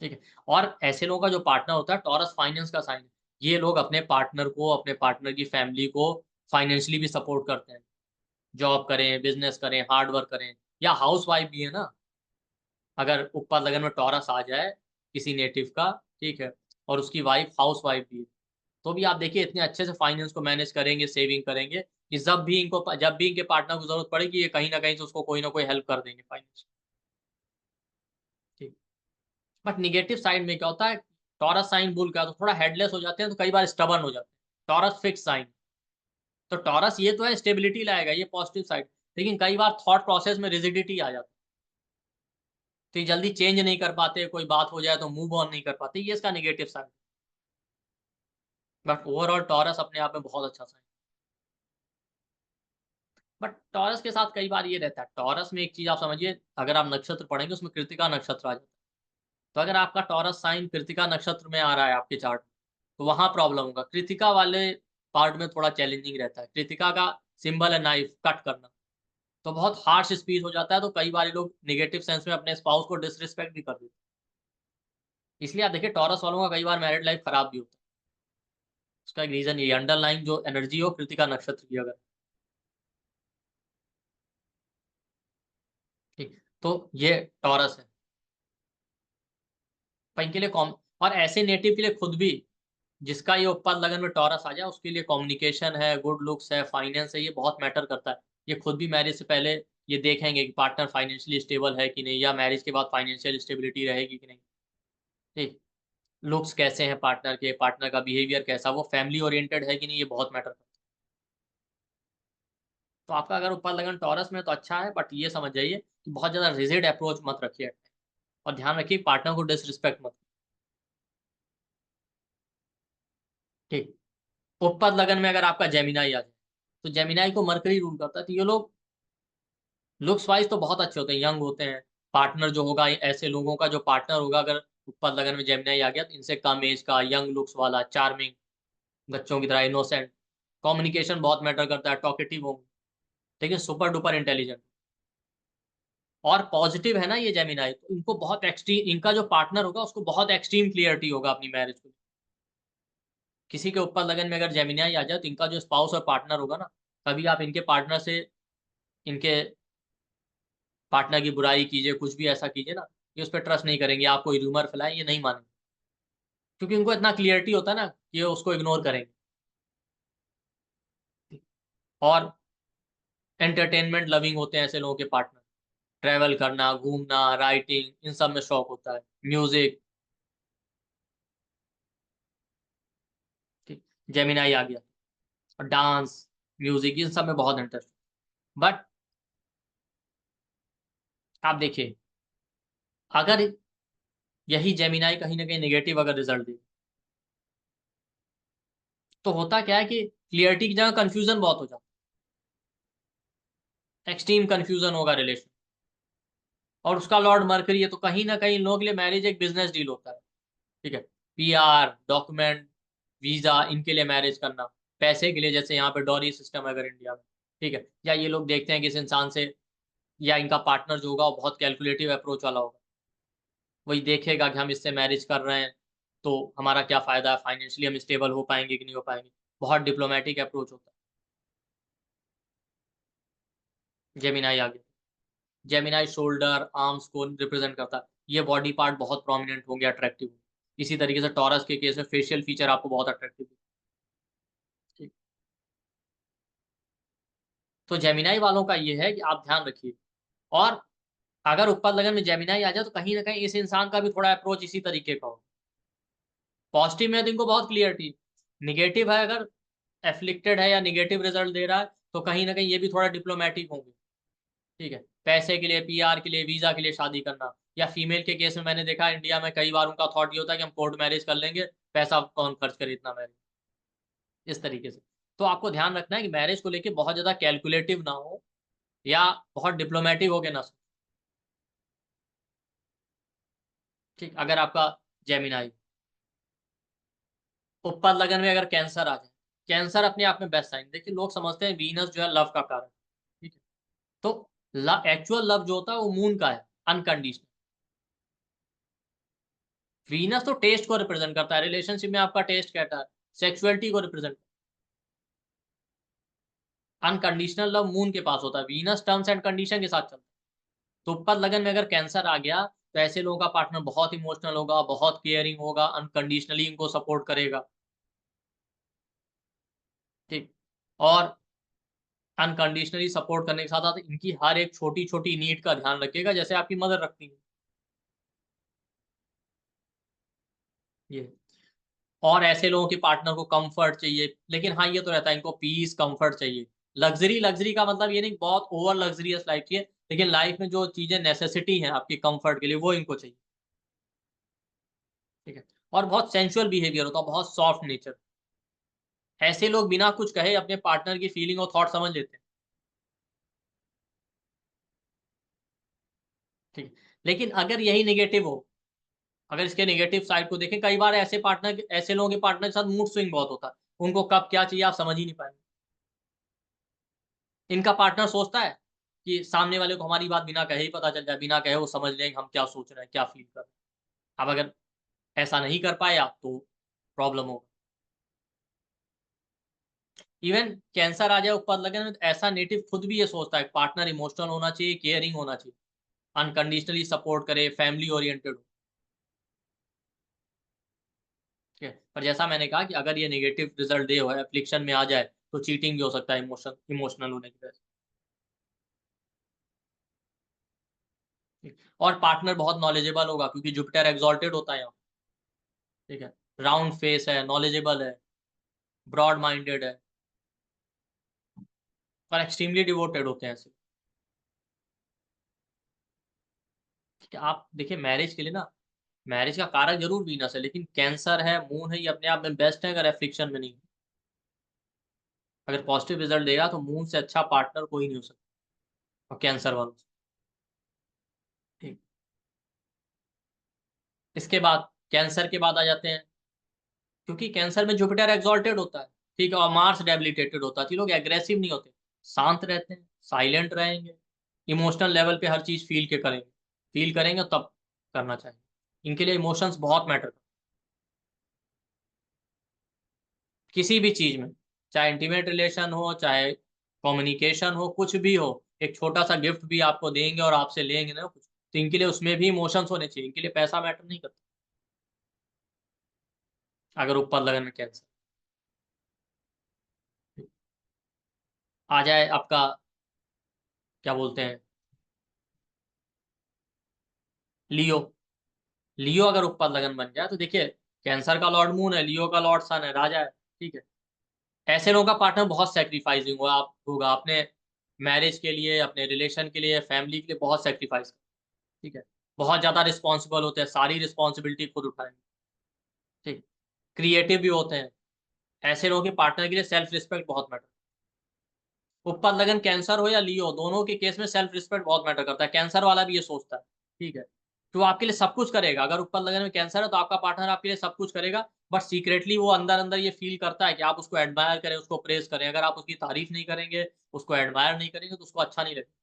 ठीक है। और ऐसे लोगों का जो पार्टनर होता है, टॉरस फाइनेंस का साइन है। ये लोग अपने पार्टनर को, अपने पार्टनर की फैमिली को फाइनेंशियली भी सपोर्ट करते हैं। जॉब करें, बिजनेस करें, हार्ड वर्क करें, या हाउस वाइफ भी है ना, अगर ऊपर लगन में टॉरस आ जाए किसी नेटिव का, ठीक है, और उसकी वाइफ हाउस वाइफ भी है, तो भी आप देखिए इतने अच्छे से फाइनेंस को मैनेज करेंगे, सेविंग करेंगे, कि जब भी इनके पार्टनर को जरूरत पड़ेगी, ये कहीं ना कहीं से उसको कोई ना कोई हेल्प कर देंगे फाइनेंस, ठीक। बट निगेटिव साइड में क्या होता है, टॉरस साइन बुल का तो थोड़ा हेडलेस हो जाते हैं, तो कई बार स्टबर्न हो जाते हैं। टॉरस फिक्स साइन, तो टॉरस ये तो है स्टेबिलिटी लाएगा, ये पॉजिटिव साइड, लेकिन कई बार थॉट प्रोसेस में रिजिडिटी आ जाती है, तो ये जल्दी चेंज नहीं कर पाते, कोई बात हो जाए तो मूव ऑन नहीं कर पाते, ये इसका negative side. But overall taurus अपने आप में बहुत अच्छा साइन। बट टॉरस के साथ कई बार ये रहता है, टॉरस में एक चीज आप समझिए, अगर आप नक्षत्र पढ़ेंगे उसमें कृतिका नक्षत्र आ जाता है। तो अगर आपका टॉरस साइन कृतिका नक्षत्र में आ रहा है आपके चार्ट, तो वहां प्रॉब्लम होगा। कृतिका वाले पार्ट में थोड़ा चैलेंजिंग रहता है। कृतिका का सिंबल है नाइफ, कट करना, तो बहुत हार्श स्पीच हो जाता है, तो कई बार लोग निगेटिव सेंस में अपने स्पाउस को डिसरिस्पेक्ट भी कर देते हैं। इसलिए आप देखिए टॉरस वालों का कई बार मैरिड लाइफ खराब भी होता है। उसका एक रीजन ये अंडरलाइन जो एनर्जी हो कृतिका नक्षत्र की, अगर, ठीक, तो ये टॉरस है। पर इनके लिए कॉम और ऐसे नेटिव के लिए खुद भी, जिसका ये उत्पाद लगन में टॉरस आ जाए, उसके लिए कम्युनिकेशन है, गुड लुक्स है, फाइनेंस है, ये बहुत मैटर करता है। ये खुद भी मैरिज से पहले ये देखेंगे कि पार्टनर फाइनेंशियली स्टेबल है कि नहीं, या मैरिज के बाद फाइनेंशियल स्टेबिलिटी रहेगी कि नहीं, ठीक। लुक्स कैसे हैं पार्टनर के, पार्टनर का बिहेवियर कैसा, वो फैमिली ओरिएंटेड है कि नहीं, ये बहुत मैटर करता है। तो आपका अगर ऊपर लगन टॉरस में, तो अच्छा है, बट ये समझ जाइए कि बहुत ज्यादा रिजिड अप्रोच मत रखिए, और ध्यान रखिए पार्टनर को डिसरिस्पेक्ट मत, ठीक। उत्पाद लगन में अगर आपका जेमिनाई आ जाए, तो जेमिनाई को मरकरी रूल करता है, तो ये लोग लुक्स वाइज तो बहुत अच्छे होते हैं, यंग होते हैं। पार्टनर जो होगा, ऐसे लोगों का जो पार्टनर होगा, अगर उत्पाद लगन में जेमिनाई आ गया, तो इनसे कम एज का, यंग लुक्स वाला, चार्मिंग, बच्चों की तरह इनोसेंट, कम्युनिकेशन बहुत मैटर करता है, टॉकेटिव होंगे, ठीक है, सुपर डुपर इंटेलिजेंट, और पॉजिटिव है ना ये जेमिनाई, तो इनको बहुत एक्सट्रीम, इनका जो पार्टनर होगा उसको बहुत एक्सट्रीम क्लियरिटी होगा अपनी मैरिज को। किसी के ऊपर लगन में अगर जेमिनाई आ जाए, तो इनका जो स्पाउस और पार्टनर होगा ना, कभी आप इनके पार्टनर से, इनके पार्टनर की बुराई कीजिए, कुछ भी ऐसा कीजिए ना, ये उस पर ट्रस्ट नहीं करेंगे, आप कोई रूमर फैलाए, ये नहीं मानेंगे, क्योंकि उनको इतना क्लियरिटी होता है ना कि ये उसको इग्नोर करेंगे। और एंटरटेनमेंट लविंग होते हैं ऐसे लोगों के पार्टनर, ट्रैवल करना, घूमना, राइटिंग, इन सब में शौक होता है, म्यूजिक, ठीक। जेमिनाई आ गया, और डांस, म्यूजिक, इन सब में बहुत इंटरेस्ट। बट आप देखिए, अगर यही जेमिनाई कहीं ना कहीं नेगेटिव अगर रिजल्ट दे, तो होता क्या है कि क्लियरिटी की जगह कंफ्यूजन बहुत हो जाता है, एक्सट्रीम कंफ्यूजन होगा रिलेशन, और उसका लॉर्ड मरकरी है, तो कहीं ना कहीं इन लोगों के लिए मैरिज एक बिजनेस डील होता है, ठीक है। पीआर, डॉक्यूमेंट, वीजा, इनके लिए मैरिज करना, पैसे के लिए, जैसे यहाँ पे डॉरी सिस्टम है अगर इंडिया में, ठीक है, या ये लोग देखते हैं कि इस इंसान से, या इनका पार्टनर जो होगा वो बहुत कैलकुलेटिव अप्रोच वाला होगा, वही देखेगा कि हम इससे मैरिज कर रहे हैं तो हमारा क्या फायदा है, फाइनेंशियली हम स्टेबल हो पाएंगे कि नहीं हो पाएंगे, बहुत डिप्लोमेटिक अप्रोच होता है। जेमिनाई आ गया, जेमिनाई शोल्डर, आर्म्स को रिप्रेजेंट करता है, ये बॉडी पार्ट बहुत प्रोमिनेंट होंगे, अट्रैक्टिव होंगे। इसी तरीके से टॉरस के केस में फेशियल फीचर आपको बहुत अट्रैक्टिव, ठीक। तो जेमिनाई वालों का ये है कि आप ध्यान रखिए। और अगर उत्पाद लगन में जेमिनाई आ जाए तो कहीं ना कहीं इस इंसान का भी थोड़ा अप्रोच इसी तरीके का हो। पॉजिटिव में तो इनको बहुत क्लियरिटी, निगेटिव है अगर एफ्लिक्टेड है या निगेटिव रिजल्ट दे रहा है तो कहीं ना कहीं ये भी थोड़ा डिप्लोमेटिक होंगे। ठीक है, पैसे के लिए, पीआर के लिए, वीजा के लिए शादी करना, या फीमेल के केस में मैंने देखा इंडिया में कई बार उनका थॉट ये होता है कि हम कोर्ट मैरिज कर लेंगे, पैसा कौन खर्च करे इतना मैरिज, इस तरीके से। तो आपको ध्यान रखना है कि मैरिज को लेके बहुत ज्यादा कैलकुलेटिव ना हो या बहुत डिप्लोमेटिक हो के ना सोचो। ठीक, अगर आपका जेमिनाई उत्पाद लगन में अगर कैंसर आ जाए, कैंसर अपने आप में बेस्ट साइन, देखिए लोग समझते हैं वीनस जो है लव का कारण, ठीक है, तो एक्चुअल लव जो होता है वो मून का है, अनकंडीशनल। वीनस तो टेस्ट को रिप्रेजेंट करता है, रिलेशनशिप में आपका टेस्ट कहता है, सेक्सुअलिटी को रिप्रेजेंट। अनकंडीशनल लव मून के पास होता है, वीनस टर्म्स एंड कंडीशन के साथ चलता है। तो उत्पाद लगन में अगर कैंसर आ गया तो ऐसे लोगों का पार्टनर बहुत इमोशनल होगा, बहुत केयरिंग होगा, अनकंडीशनली इनको सपोर्ट करेगा। ठीक, और अनकंडीशनली सपोर्ट करने के साथ साथ इनकी हर एक छोटी छोटी नीड का ध्यान रखेगा, जैसे आपकी मदर रखती है ये। और ऐसे लोगों के पार्टनर को कंफर्ट चाहिए, लेकिन हाँ ये तो रहता है इनको पीस कंफर्ट चाहिए। लग्जरी, लग्जरी का मतलब ये नहीं बहुत ओवर लग्जरियस लाइफ चाहिए, लेकिन लाइफ में जो चीजें नेसेसिटी हैं आपकी कंफर्ट के लिए वो इनको चाहिए। ठीक है, और बहुत सेंसुअल बिहेवियर होता है, बहुत सॉफ्ट नेचर। ऐसे लोग बिना कुछ कहे अपने पार्टनर की फीलिंग और थॉट समझ लेते हैं। ठीक, लेकिन अगर यही नेगेटिव हो, अगर इसके नेगेटिव साइड को देखें, कई बार ऐसे पार्टनर, ऐसे लोगों के पार्टनर के साथ मूड स्विंग बहुत होता है, उनको कब क्या चाहिए आप समझ ही नहीं पाएंगे। इनका पार्टनर सोचता है कि सामने वाले को हमारी बात बिना कहे ही पता चल जाए, बिना कहे वो समझ लें हम क्या सोच रहे हैं, क्या फील कर रहे हैं। अब अगर ऐसा नहीं कर पाए आप तो प्रॉब्लम होगा। इवन कैंसर आ जाए उत्पाद लगन में तो ऐसा नेटिव खुद भी ये सोचता है पार्टनर इमोशनल होना चाहिए, केयरिंग होना चाहिए, अनकंडीशनली सपोर्ट करे, फैमिली ओरिएंटेड हो। ठीक है, पर जैसा मैंने कहा कि अगर ये नेगेटिव रिजल्ट दे हो, एप्लिक्शन में आ जाए, तो चीटिंग भी हो सकता है इमोशनल होने की वजह से। ठीक, और पार्टनर बहुत नॉलेजेबल होगा क्योंकि जुपिटर एग्जॉल्टेड होता है यहाँ। ठीक है, राउंड फेस है, नॉलेजेबल है, ब्रॉड माइंडेड है, और एक्सट्रीमली डिवोटेड होते हैं ऐसे। ठीक है, आप देखिए मैरिज के लिए ना, मैरिज का कारक जरूर वीनस है, लेकिन कैंसर है, मून है, ये अपने आप में बेस्ट है अगर एफ्लिक्शन में नहीं। अगर पॉजिटिव रिजल्ट देगा तो मून से अच्छा पार्टनर कोई नहीं हो सकता, और कैंसर वालों से। ठीक, इसके बाद कैंसर के बाद आ जाते हैं, क्योंकि कैंसर में जुपिटर एक्सॉल्टेड होता है, ठीक है, और मार्स डेबिलिटेटेड होता है, तो लोग एग्रेसिव नहीं होते, शांत रहते हैं, साइलेंट रहेंगे, इमोशनल लेवल पे हर चीज फील के करेंगे, फील करेंगे तब करना चाहिए। इनके लिए इमोशंस बहुत मैटर करते हैं किसी भी चीज में, चाहे इंटीमेट रिलेशन हो, चाहे कम्युनिकेशन हो, कुछ भी हो। एक छोटा सा गिफ्ट भी आपको देंगे और आपसे लेंगे ना कुछ, तो इनके लिए उसमें भी इमोशंस होने चाहिए, इनके लिए पैसा मैटर नहीं करता। अगर ऊपर लगन में कैंसर आ जाए आपका, क्या बोलते हैं, लियो, लियो अगर ऊपर लगन बन जाए तो देखिए कैंसर का लॉर्ड मून है, लियो का लॉर्ड सन है, राजा है। ठीक है, ऐसे लोगों का पार्टनर बहुत सेक्रीफाइसिंग होगा अपने मैरिज के लिए, अपने रिलेशन के लिए, फैमिली के लिए बहुत सेक्रीफाइस। ठीक है, बहुत ज्यादा रिस्पॉन्सिबल होते हैं, सारी रिस्पॉन्सिबिलिटी खुद उठाएंगे। ठीक, क्रिएटिव भी होते हैं। ऐसे लोगों के पार्टनर के लिए सेल्फ रिस्पेक्ट बहुत मैटर। उत्पाद लगन कैंसर हो या लियो, दोनों के केस में सेल्फ रिस्पेक्ट बहुत मैटर करता है, कैंसर वाला भी ये सोचता है। ठीक है, तो वो आपके लिए सब कुछ करेगा, अगर उत्पाद लगन में कैंसर है तो आपका पार्टनर आपके लिए सब कुछ करेगा, बट सीक्रेटली वो अंदर अंदर ये फील करता है कि आप उसको एडमायर करें, उसको प्रेज करें, अगर आप उसकी तारीफ नहीं करेंगे, उसको एडमायर नहीं करेंगे तो उसको अच्छा नहीं लगेगा।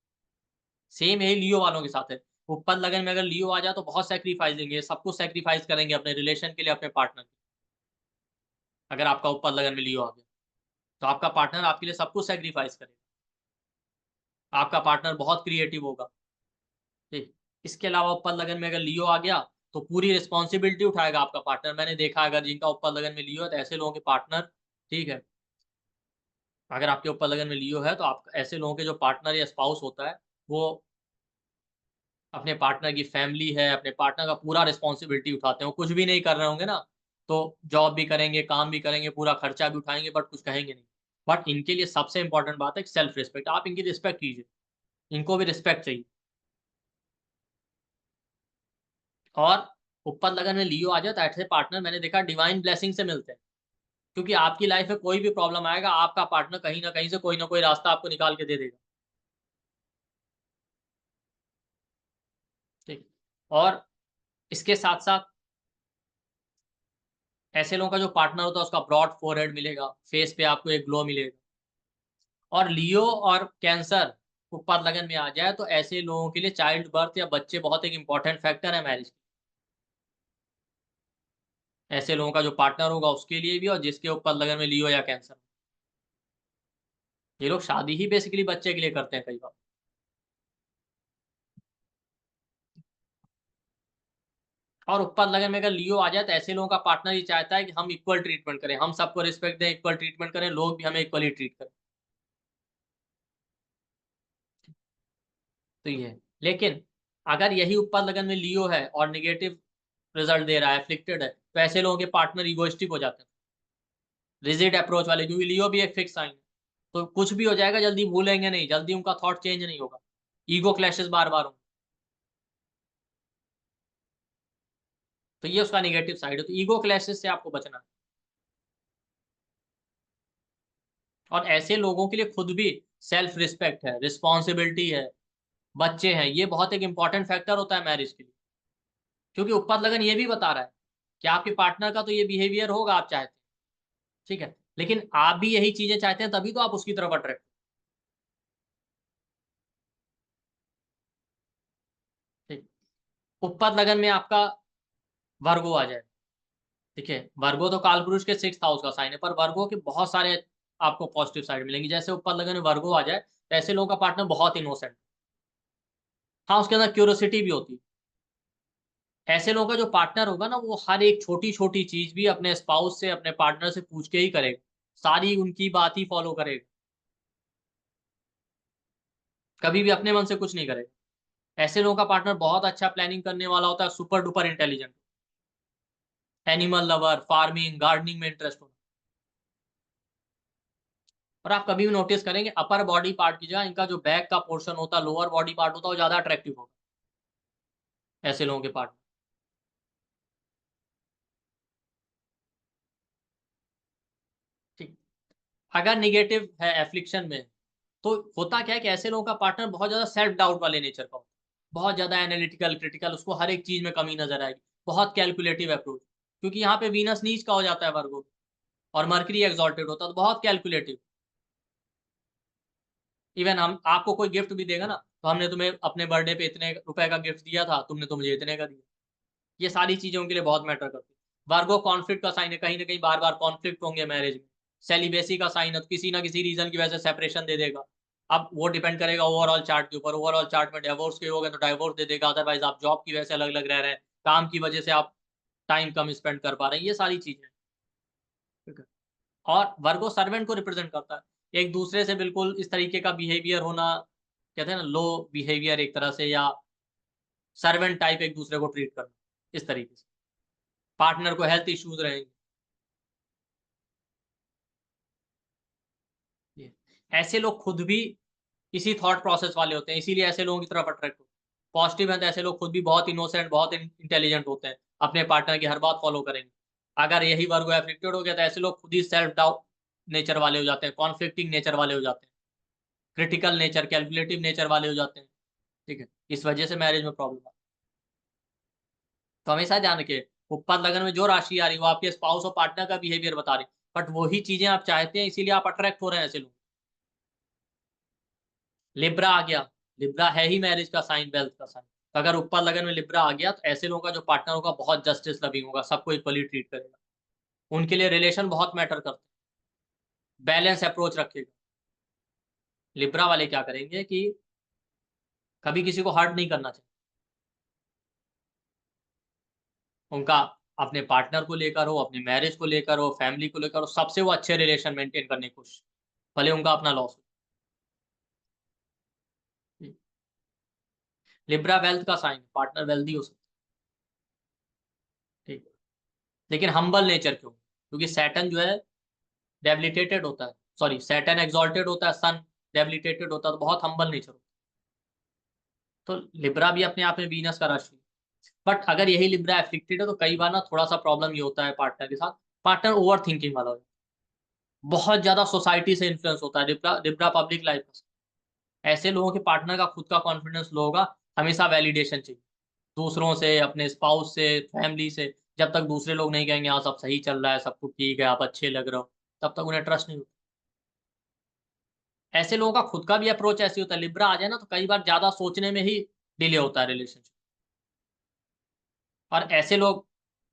सेम यही लियो वालों के साथ है। उत्पाद लगन में अगर लियो आ जाए तो बहुत सेक्रीफाइसिंग है, सब कुछ सेक्रीफाइस करेंगे अपने रिलेशन के लिए, अपने पार्टनर के लिए। अगर आपका उत्पाद लगन में लियो आ गया तो आपका पार्टनर आपके लिए सब कुछ सेक्रीफाइस करेगा, आपका पार्टनर बहुत क्रिएटिव होगा। ठीक, इसके अलावा ऊपर लगन में अगर लियो आ गया तो पूरी रिस्पॉन्सिबिलिटी उठाएगा आपका पार्टनर। मैंने देखा अगर जिनका ऊपर लगन में लियो है तो ऐसे लोगों के पार्टनर, ठीक है, अगर आपके ऊपर लगन में लियो है तो आप ऐसे लोगों के जो पार्टनर या स्पाउस होता है वो अपने पार्टनर की फैमिली है, अपने पार्टनर का पूरा रिस्पॉन्सिबिलिटी उठाते हैं। वो कुछ भी नहीं कर रहे होंगे ना, तो जॉब भी करेंगे, काम भी करेंगे, पूरा खर्चा भी उठाएँगे, बट कुछ कहेंगे नहीं। बट इनके लिए सबसे इम्पोर्टेंट बात है सेल्फ रिस्पेक्ट। आप इनकी रिस्पेक्ट कीजिए, इनको भी रिस्पेक्ट चाहिए। और ऊपर लगन में लियो आ जाए तो ऐसे पार्टनर मैंने देखा डिवाइन ब्लेसिंग से मिलते हैं। क्योंकि आपकी लाइफ में कोई भी प्रॉब्लम आएगा, आपका पार्टनर कहीं न कहीं से कोई न कोई रास्ता आपको निकाल के दे देगा। ठीक। और इसके साथ-साथ ऐसे लोगों का जो पार्टनर होता है उसका ब्रॉड फोरहेड मिलेगा, फेस पे आपको एक ग्लो मिलेगा। और लियो और कैंसर ऊपर लगन में आ जाए तो ऐसे लोगों के लिए चाइल्ड बर्थ या बच्चे बहुत एक इम्पोर्टेंट फैक्टर है मैरिज। ऐसे लोगों का जो पार्टनर होगा उसके लिए भी और जिसके ऊपर लगन में लियो या कैंसर। ये लोग शादी ही बेसिकली बच्चे के लिए करते हैं कई बार। और ऊपर लगन में अगर लियो आ जाए तो ऐसे लोगों का पार्टनर ये चाहता है कि हम इक्वल ट्रीटमेंट करें, हम सबको रिस्पेक्ट दें, इक्वल ट्रीटमेंट करें, लोग भी हमें इक्वली ट्रीट करें। तो ये है। लेकिन अगर यही ऊपर लगन में लियो है और नेगेटिव रिजल्ट दे रहा है, एफ्लिक्टेड है, तो ऐसे लोगों के पार्टनर इगोइस्टिक हो जाते हैं। रिजिड अप्रोच वाले, क्योंकि लियो भी एक फिक्स साइन है। तो कुछ भी हो जाएगा, जल्दी भूलेंगे नहीं, जल्दी उनका थॉट चेंज नहीं होगा। ईगो क्लैशेस बार-बार होंगे। तो ये उसका नेगेटिव साइड है। तो ईगो क्लैशेस से आपको बचना है। और ऐसे लोगों के लिए खुद भी सेल्फ रिस्पेक्ट है, रिस्पॉन्सिबिलिटी है, बच्चे हैं, ये बहुत एक इंपॉर्टेंट फैक्टर होता है मैरिज के लिए। क्योंकि ऊपर लगन ये भी बता रहा है कि आपके पार्टनर का तो ये बिहेवियर होगा आप चाहते हैं, ठीक है? लेकिन आप भी यही चीज़ें चाहते हैं तभी तो आप उसकी तरफ अट्रैक्ट। ठीक। ऊपर लगन में आपका वर्गो आ जाए, ठीक है? वर्गो तो कालपुरुष के 6th हाउस का साइन है, पर वर्गो के बहुत सारे आपको पॉजिटिव साइड मिलेंगी। जैसे ऊपर लगन में वर्गो आ जाए, तो ऐसे लोगों का पार्टनर बहुत इनोसेंट। हाँ, उसके अंदर क्यूरियोसिटी भी होती है। ऐसे लोगों का जो पार्टनर होगा ना, वो हर एक छोटी-छोटी चीज़ भी अपने स्पाउस से, अपने पार्टनर से पूछ के ही करेगा। सारी उनकी बात ही फॉलो करेगा। कभी भी अपने मन से कुछ नहीं करेगा। ऐसे लोगों का पार्टनर बहुत अच्छा प्लानिंग करने वाला होता है, super duper intelligent. Animal lover, farming, gardening में इंटरेस्ट होना। और आप कभी भी नोटिस करेंगे अपर बॉडी पार्ट की जगह इनका जो बैक का पोर्शन होता है, लोअर बॉडी पार्ट होता है, वो ज़्यादा अट्रैक्टिव होगा, ऐसे लोगों के पार्टनर। ठीक। अगर नेगेटिव है एफ्लिक्शन में, तो होता क्या है कि ऐसे लोगों का पार्टनर बहुत ज़्यादा सेल्फ डाउट वाले नेचर का होता है। बहुत ज़्यादा एनालिटिकल, क्रिटिकल, उसको हर एक चीज़ में कमी नज़र आएगी। बहुत कैलकुलेटिव अप्रोच, क्योंकि यहाँ पे वीनस नीच का हो जाता है वर्गो और मर्करी एक्सॉल्टेड होता है, तो बहुत कैलकुलेटिव। इवन हम आपको कोई गिफ्ट भी देगा ना, तो हमने तुम्हें अपने बर्थडे पे इतने रुपए का गिफ्ट दिया था, तुमने तो मुझे इतने का दिया। ये सारी चीज़ें उनके लिए बहुत मैटर करती है। वर्गो कॉन्फ्लिक्ट का साइन है, कहीं न कहीं बार-बार कॉन्फ्लिक्ट होंगे मैरिज में। सेलिबेसी का साइन है, तो किसी न किसी रीज़न की वजह से सेपरेशन दे देगा। अब वो डिपेंड करेगा ओवरऑल चार्ट के ऊपर, ओवरऑल चार्ट में डिवोर्स के हो गए तो डिवोर्स दे देगा, अदरवाइज़ आप जॉब की वजह से अलग-अलग रह रहे हैं, काम की वजह से आप टाइम कम स्पेंड कर पा रहे हैं, ये सारी चीज़ें। ठीक है। और वर्गो सर्वेंट को रिप्रेज़ेंट करता है। एक दूसरे से बिल्कुल इस तरीके का बिहेवियर होना, कहते हैं ना लो बिहेवियर एक तरह से, या सर्वेंट टाइप एक दूसरे को ट्रीट करना, इस तरीके से। पार्टनर को हेल्थ इश्यूज़ रहेंगे। ये ऐसे लोग खुद भी इसी थॉट प्रोसेस वाले होते हैं, इसीलिए ऐसे लोगों की तरफ अट्रैक्ट होते हैं। पॉज़िटिव हैं तो ऐसे लोग खुद भी बहुत इनोसेंट, बहुत इंटेलिजेंट होते हैं, अपने पार्टनर की हर बात फ़ॉलो करेंगे। अगर यही वर्गो एफ्लिक्टेड हो गया तो ऐसे लोग खुद ही सेल्फ डाउट नेचर वाले हो जाते हैं, कॉन्फ्लिक्टिंग नेचर वाले हो जाते हैं, क्रिटिकल नेचर, कैलकुलेटिव नेचर वाले हो जाते हैं, ठीक है? इस वजह से मैरिज में प्रॉब्लम आती है। तो हमेशा ध्यान रखिए, ऊपर लगन में जो राशि आ रही है, वो आपके स्पाउस और पार्टनर का बिहेवियर बता रही है, बट वही चीज़ें आप चाहते हैं, इसीलिए आप अट्रैक्ट हो रहे हैं ऐसे लोग। लिब्रा आ गया, लिब्रा है ही मैरिज का साइन, वेल्थ का साइन। तो अगर ऊपर लगन में लिब्रा आ गया, तो ऐसे लोगों का जो पार्टनर होगा बहुत जस्टिस लविंग होगा, सबको इक्वली ट्रीट करेगा। उनके लिए रिलेशन बहुत मैटर करते हैं, बैलेंस अप्रोच रखेगा। लिब्रा वाले क्या करेंगे कि कभी किसी को हर्ट नहीं करना चाहिए। उनका अपने पार्टनर को लेकर हो, अपनी मैरिज को लेकर हो, फैमिली को लेकर हो, सबसे वो अच्छे रिलेशन मेंटेन करने की कोशिश, भले उनका अपना लॉस हो। लिब्रा वेल्थ का साइन, पार्टनर वेल्दी हो सकता है, ठीक है। लेकिन हम्बल नेचर क्यों? क्योंकि सैटर्न जो है डेबिलिटेटेड होता है, सॉरी सैटर्न एक्सॉल्टेड होता है, सन डेबिलिटेटेड होता है, तो बहुत हम्बल नेचर होता है। तो लिब्रा भी अपने आप में वीनस का राशि, बट अगर यही लिब्रा एफ्लिक्टेड है तो कई बार ना थोड़ा सा प्रॉब्लम ये होता है पार्टनर के साथ, पार्टनर ओवर थिंकिंग वाला हो जाता है, बहुत ज्यादा सोसाइटी से इन्फ्लुएंस होता है। लिब्रा लिब्रा पब्लिक लाइफ में ऐसे लोगों के पार्टनर का खुद का कॉन्फिडेंस लो होगा, हमेशा वैलिडेशन चाहिए दूसरों से, अपने स्पाउस से, फैमिली से। जब तक दूसरे लोग नहीं कहेंगे हाँ सब सही चल रहा है, सब कुछ ठीक है, आप अच्छे लग रहे हो, तब तक उन्हें ट्रस्ट नहीं होता। ऐसे लोगों का खुद का भी अप्रोच ऐसे होता है, लिब्रा आ जाए ना तो कई बार ज्यादा सोचने में ही डिले होता है रिलेशनशिप। और ऐसे लोग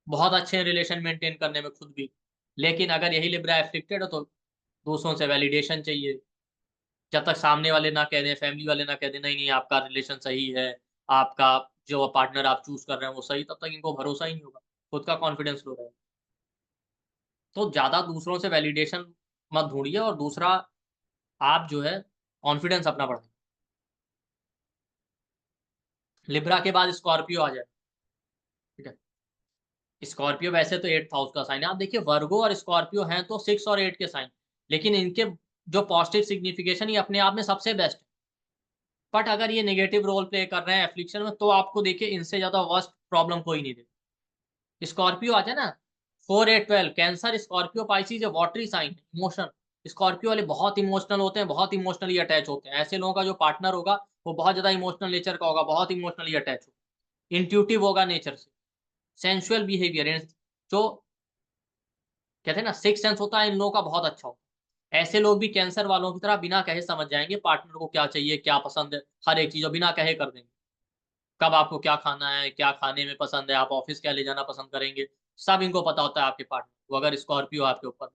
बहुत अच्छे हैं रिलेशन मेंटेन करने में खुद भी, लेकिन अगर यही लिब्रा एफ्लिक्टेड हो तो दूसरों से वैलिडेशन चाहिए। जब तक सामने वाले ना कह दें, फैमिली वाले ना कह दें नहीं नहीं आपका रिलेशन सही है, आपका जो पार्टनर आप चूज कर रहे हैं वो सही, तब तक इनको भरोसा ही नहीं होगा, खुद का कॉन्फिडेंस लो रहेगा। तो ज्यादा दूसरों से वैलिडेशन मत ढूंढिए, और दूसरा आप जो है कॉन्फिडेंस अपना बढ़ाइए। लिब्रा के बाद स्कॉर्पियो आ जाए, ठीक है। स्कॉर्पियो वैसे तो 8th हाउस का साइन है, आप देखिए वर्गो और स्कॉर्पियो हैं तो 6 और 8 के साइन, लेकिन इनके जो पॉजिटिव सिग्निफिकेशन ये अपने आप में सबसे बेस्ट है। बट अगर ये नेगेटिव रोल प्ले कर रहे हैं एफ्लिक्शन में, तो आपको देखिए इनसे ज्यादा वर्स्ट प्रॉब्लम कोई नहीं देता। स्कॉर्पियो आ जाए ना, 4 8 12 cancer Scorpio Pisces watery sign, emotion. Scorpio वाले बहुत इमोशनल होते हैं, बहुत इमोशनली अटैच होते हैं। ऐसे लोगों का जो पार्टनर होगा वो बहुत ज्यादा इमोशनल नेचर का होगा, बहुत इमोशनली अटैच होगा, इंट्यूटिव होगा नेचर से, सेंसुअल बिहेवियर, जो कहते हैं ना सिक्स सेंस होता है इन लोगों का बहुत अच्छा होता है। ऐसे लोग भी कैंसर वालों की तरह बिना कहे समझ जाएंगे पार्टनर को क्या चाहिए, क्या पसंद है, हर एक चीज बिना कहे कर देंगे। कब आपको क्या खाना है, क्या खाने में पसंद है, आप ऑफिस क्या ले जाना पसंद करेंगे, सब इनको पता होता है आपके पार्टनर को, अगर स्कॉर्पियो आपके ऊपर,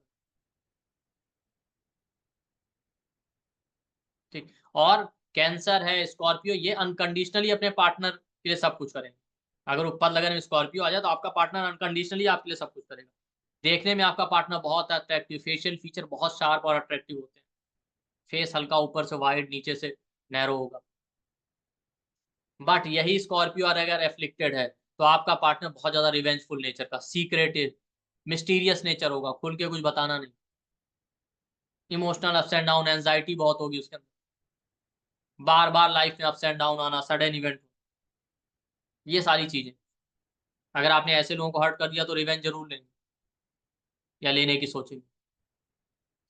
ठीक। और कैंसर है स्कॉर्पियो, ये अनकंडीशनली अपने पार्टनर के लिए सब कुछ करेंगे। अगर ऊपर लगन में स्कॉर्पियो आ जाए तो आपका पार्टनर अनकंडीशनली आपके लिए सब कुछ करेगा। देखने में आपका पार्टनर बहुत अट्रैक्टिव, फेशियल फीचर बहुत शार्प और अट्रैक्टिव होते हैं, फेस हल्का ऊपर से वाइड, नीचे से नैरो होगा। बट यही स्कॉर्पियो अगर एफ्लिक्टेड है तो आपका पार्टनर बहुत ज्यादा रिवेंजफुल नेचर का, सीक्रेटिव, मिस्टीरियस नेचर होगा, खुल के कुछ बताना नहीं, emotional ups and down, anxiety बहुत होगी उसके अंदर, बार बार लाइफ में अप्स एंड डाउन आना, सडन इवेंट, ये सारी चीजें। अगर आपने ऐसे लोगों को हर्ट कर दिया तो रिवेंज जरूर लेंगे या लेने की सोचेंगे।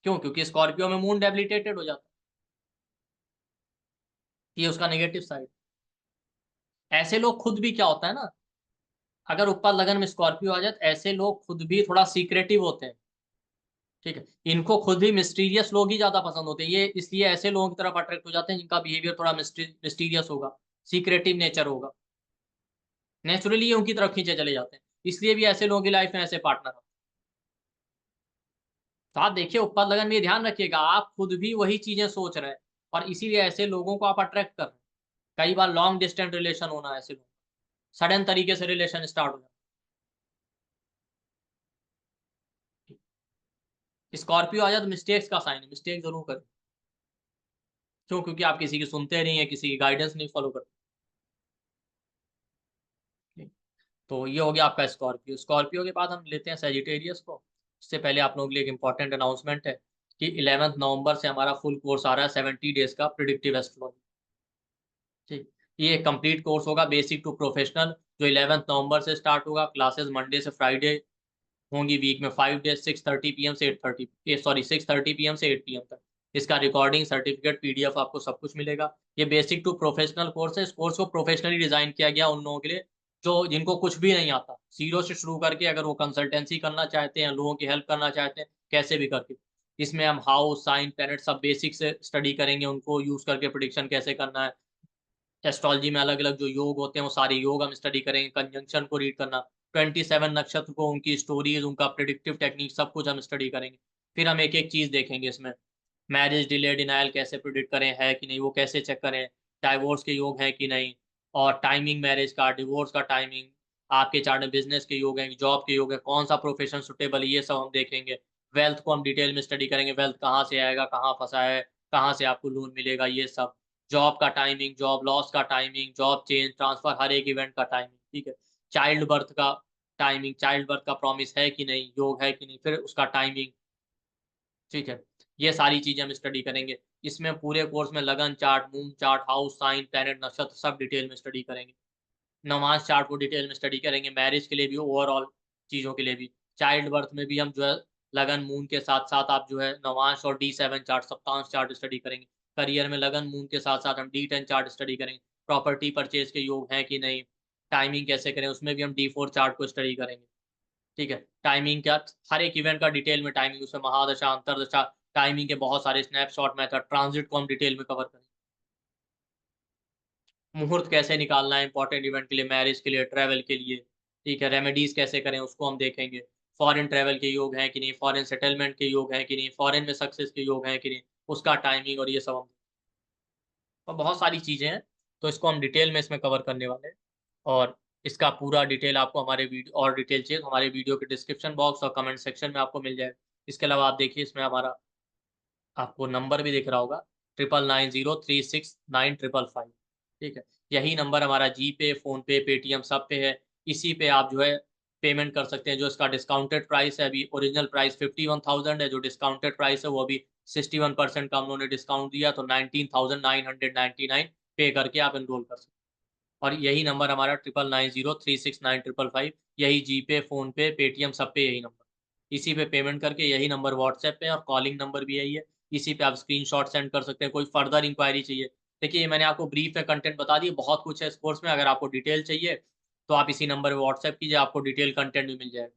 क्यों? क्योंकि स्कॉर्पियो में मून डेबिलिटेटेड हो जाता है, ये उसका नेगेटिव साइड। ऐसे लोग खुद भी क्या होता है ना, अगर ऊपर लगन में स्कॉर्पियो आ जाए तो ऐसे लोग खुद भी थोड़ा सीक्रेटिव होते हैं, ठीक है। इनको खुद ही मिस्टीरियस लोग ही ज्यादा पसंद होते हैं, ये इसलिए ऐसे लोगों की तरफ अट्रैक्ट हो जाते हैं जिनका बिहेवियर थोड़ा मिस्टीरियस होगा, सीक्रेटिव नेचर होगा, नेचुरली उनकी तरफ खींचे चले जाते हैं। इसलिए भी ऐसे लोगों की लाइफ में ऐसे पार्टनर हो। तो आप देखिए ऊपर लगन में ये ध्यान रखिएगा, आप खुद भी वही चीजें सोच रहे हैं और इसीलिए ऐसे लोगों को आप अट्रैक्ट कर रहे हैं। कई बार लॉन्ग डिस्टेंस रिलेशन होना, ऐसे लोग सडन तरीके से रिलेशन स्टार्ट हो जाता है। स्कॉर्पियो आ जाए तो मिस्टेक्स का साइन है, मिस्टेक जरूर करें। क्यों? क्योंकि आप किसी की सुनते नहीं है, किसी की गाइडेंस नहीं फॉलो करते। तो ये हो गया आपका स्कॉर्पियो। स्कॉर्पियो के बाद हम लेते हैं सेजिटेरियस को। इससे पहले आप लोगों के लिए एक इंपॉर्टेंट अनाउंसमेंट है कि 11 नवंबर से हमारा फुल कोर्स आ रहा है 70 डेज का प्रिडिक्टिव एस्ट्रोलॉजी, ठीक। ये एक कंप्लीट कोर्स होगा बेसिक टू प्रोफेशनल, जो 11 नवंबर से स्टार्ट होगा। क्लासेस मंडे से फ्राइडे होंगी, वीक में 5 डेज, 6:30 PM से 8:30, सॉरी 6:30 PM से 8 PM तक। इसका रिकॉर्डिंग, सर्टिफिकेट, पीडीएफ आपको सब कुछ मिलेगा। ये बेसिक टू प्रोफेशनल कोर्स है। इस कोर्स को प्रोफेशनली डिजाइन किया गया उन लोगों के लिए जो जिनको कुछ भी नहीं आता, जीरो से शुरू करके अगर वो कंसल्टेंसी करना चाहते हैं, लोगों की हेल्प करना चाहते हैं, कैसे भी करके। इसमें हम हाउस साइन प्लैनेट सब बेसिक से स्टडी करेंगे, उनको यूज करके प्रिडिक्शन कैसे करना है। एस्ट्रोलॉजी में अलग अलग जो योग होते हैं वो सारे योग हम स्टडी करेंगे, कंजंक्शन को रीड करना, 27 नक्षत्र को, उनकी स्टोरीज, उनका प्रिडिक्टिव टेक्निक, सब कुछ हम स्टडी करेंगे। फिर हम एक एक चीज देखेंगे इसमें, मैरिज डिले डिनायल कैसे प्रिडिक्ट करें, है कि नहीं, वो कैसे चेक करें, डाइवोर्स के योग है कि नहीं, और टाइमिंग मैरिज का, डिवोर्स का टाइमिंग, आपके चार्ट में बिजनेस के योग है, जॉब के योग है, कौन सा प्रोफेशन सुटेबल है, ये सब हम देखेंगे। वेल्थ को हम डिटेल में स्टडी करेंगे, वेल्थ कहाँ से आएगा, कहाँ फंसा है, कहाँ से आपको लोन मिलेगा, ये सब। जॉब का टाइमिंग, जॉब लॉस का टाइमिंग, जॉब चेंज, ट्रांसफर, हर एक इवेंट का टाइमिंग, ठीक है। चाइल्ड बर्थ का टाइमिंग, चाइल्ड बर्थ का प्रॉमिस है कि नहीं, योग है कि नहीं, फिर उसका टाइमिंग, ठीक है। ये सारी चीज़ें हम स्टडी करेंगे। इसमें पूरे कोर्स में लगन chart, moon chart, house, sign, planet, नक्षत्र सब डिटेल में स्टडी करेंगे। नमाज़ चार्ट को डिटेल में स्टडी करेंगे, मैरिज के लिए भी, ओवरऑल चीज़ों के लिए भी। चाइल्ड बर्थ में भी हम जो है लगन मून के साथ-साथ आप जो है नवांश और D7 चार्ट, सप्तांश चार्ट स्टडी करेंगे। करियर में लगन मून के साथ-साथ हम D10 चार्ट स्टडी करेंगे। प्रॉपर्टी परचेज़ के योग हैं कि नहीं, टाइमिंग कैसे करें, उसमें भी हम D4 चार्ट को स्टडी करेंगे। ठीक है। टाइमिंग क्या, हर एक इवेंट का डिटेल में टाइमिंग, उसमें महादशा, अंतर्दशा, टाइमिंग के बहुत सारे स्नैपशॉट मेथड, ट्रांजिट को हम डिटेल में कवर करेंगे। मुहूर्त कैसे निकालना है इंपॉर्टेंट इवेंट के लिए, मैरिज के लिए, ट्रैवल के लिए, ठीक है। रेमेडीज़ कैसे करें उसको हम देखेंगे। फॉरेन ट्रैवल के योग हैं कि नहीं, फॉरेन सेटलमेंट के योग हैं कि नहीं, फॉरेन में सक्सेस के योग हैं कि नहीं, उसका टाइमिंग और ये सब हम, और बहुत सारी चीज़ें हैं, तो इसको हम डिटेल में इसमें कवर करने वाले हैं। और इसका पूरा डिटेल आपको हमारे वीडियो, और डिटेल चाहिए तो हमारे वीडियो के डिस्क्रिप्शन बॉक्स और कमेंट सेक्शन में आपको मिल जाएगा। इसके अलावा आप देखिए इसमें हमारा आपको नंबर भी दिख रहा होगा, 9903695555, ठीक है। यही नंबर हमारा जीपे, फ़ोनपे, पेटीएम सब पे है। इसी पे आप जो है पेमेंट कर सकते हैं। जो इसका डिस्काउंटेड प्राइस है, अभी ओरिजिनल प्राइस 51,000 है, जो डिस्काउंटेड प्राइस है वो अभी 61% का हम लोगों ने डिस्काउंट दिया, तो 19,999 पे करके आप एनरोल कर सकते हैं। और यही नंबर हमारा 9903695555, यही जीपे, फ़ोनपे, पेटीएम सब पे यही नंबर। इसी पे पेमेंट करके, यही नंबर व्हाट्सएप पे, और कॉलिंग नंबर भी यही है। इसी पे आप स्क्रीनशॉट सेंड कर सकते हैं, कोई फर्दर इंक्वायरी चाहिए। देखिए, ये मैंने आपको ब्रीफ में कंटेंट बता दिए, बहुत कुछ है इस कोर्स में, अगर आपको डिटेल चाहिए, तो आप इसी नंबर पे व्हाट्सएप कीजिए, आपको डिटेल कंटेंट भी मिल जाएगा,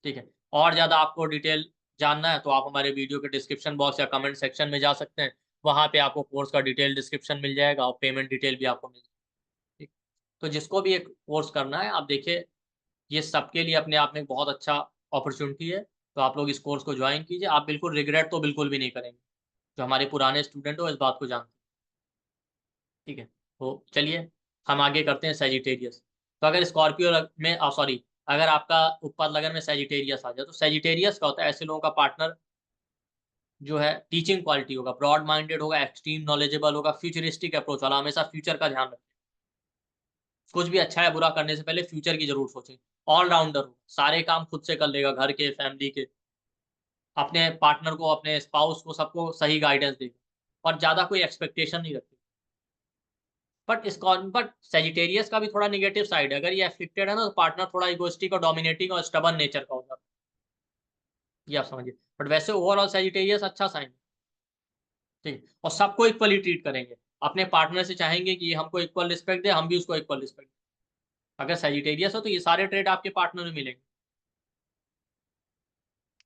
ठीक है। और ज़्यादा आपको डिटेल जानना है, तो आप हमारे वीडियो के डिस्क्रिप्शन बॉक्स या कमेंट सेक्शन में जा सकते हैं। वहाँ पे आपको कोर्स का डिटेल डिस्क्रिप्शन मिल जाएगा और पेमेंट डिटेल भी आपको मिल जाएगी, ठीक। तो जिसको भी एक कोर्स करना है, आप देखिए, ये सबके लिए अपने आप में एक बहुत अच्छा अपॉर्च्युनिटी है, तो आप लोग इस कोर्स को जॉइन कीजिए, आप बिल्कुल रिग्रेट तो बिल्कुल भी नहीं करेंगे। जो हमारे पुराने स्टूडेंट हो इस बात को जानते हैं, ठीक है। तो चलिए, हम आगे करते हैं सैजिटेरियस। तो अगर स्कॉर्पियो में सॉरी, अगर आपका उत्पाद लगन में सैजिटेरियस आ जाए, तो सैजिटेरियस क्या होता है, ऐसे लोगों का पार्टनर जो है टीचिंग क्वालिटी होगा, ब्रॉड माइंडेड होगा, एक्सट्रीम नॉलेजेबल होगा, फ्यूचरिस्टिक अप्रोच वाला, हमेशा फ्यूचर का ध्यान रखें। कुछ भी अच्छा या बुरा करने से पहले फ्यूचर की ज़रूर सोचें। ऑल-राउंडर हो, सारे काम खुद से कर लेगा, घर के, फैमिली के, अपने पार्टनर को, अपने स्पाउस को, सबको सही गाइडेंस देगा, और ज़्यादा कोई एक्सपेक्टेशन नहीं रखेगा। बट सैजिटेरियस का भी थोड़ा नेगेटिव साइड है, अगर ये अफिक्टेड है ना, तो पार्टनर थोड़ा इगोइस्टिक और डोमिनेटिंग और स्टबर्न नेचर का हो जाता है, ये आप समझिए। बट वैसे ओवरऑल सैजिटेरियस अच्छा साइन है, ठीक है? और सबको इक्वली ट्रीट करेंगे। अपने पार्टनर से चाहेंगे कि ये हमको इक्वल रिस्पेक्ट दे, हम भी उसको इक्वल रिस्पेक्ट दें। अगर सैजिटेरियस हो, तो ये सारे ट्रेट आपके पार्टनर में मिलेंगे।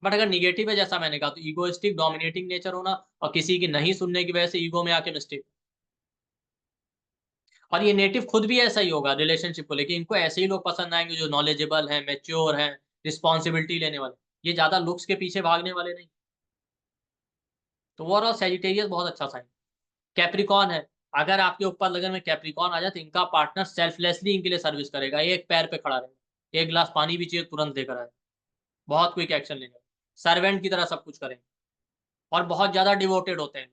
बट अगर नेगेटिव है, जैसा मैंने कहा, तो इगोइस्टिक, डोमिनेटिंग नेचर होना, और किसी की नहीं सुनने की वजह से ईगो में आके मिस्टेक। और ये नेटिव खुद भी ऐसा ही होगा रिलेशनशिप को लेके, इनको ऐसे ही लोग पसंद आएँगे जो नॉलेजेबल हैं, मैच्योर हैं, रिस्पॉन्सिबिलिटी लेने वाले। ये ज़्यादा लुक्स के पीछे भागने वाले नहीं। तो ओवरऑल सैजिटेरियस बहुत अच्छा साइन। कैप्रिकॉर्न है, अगर आपके ऊपर लगन में कैप्रिकॉर्न आ जाए, तो इनका पार्टनर सेल्फलेसली इनके लिए सर्विस करेगा, एक पैर पे खड़ा रहेगा। 1 ग्लास पानी भी चाहिए तुरंत देकर आएगा, बहुत क्विक एक्शन लेगा। सर्वेंट की तरह सब कुछ करेंगे, और बहुत ज़्यादा डिवोटेड होते हैं,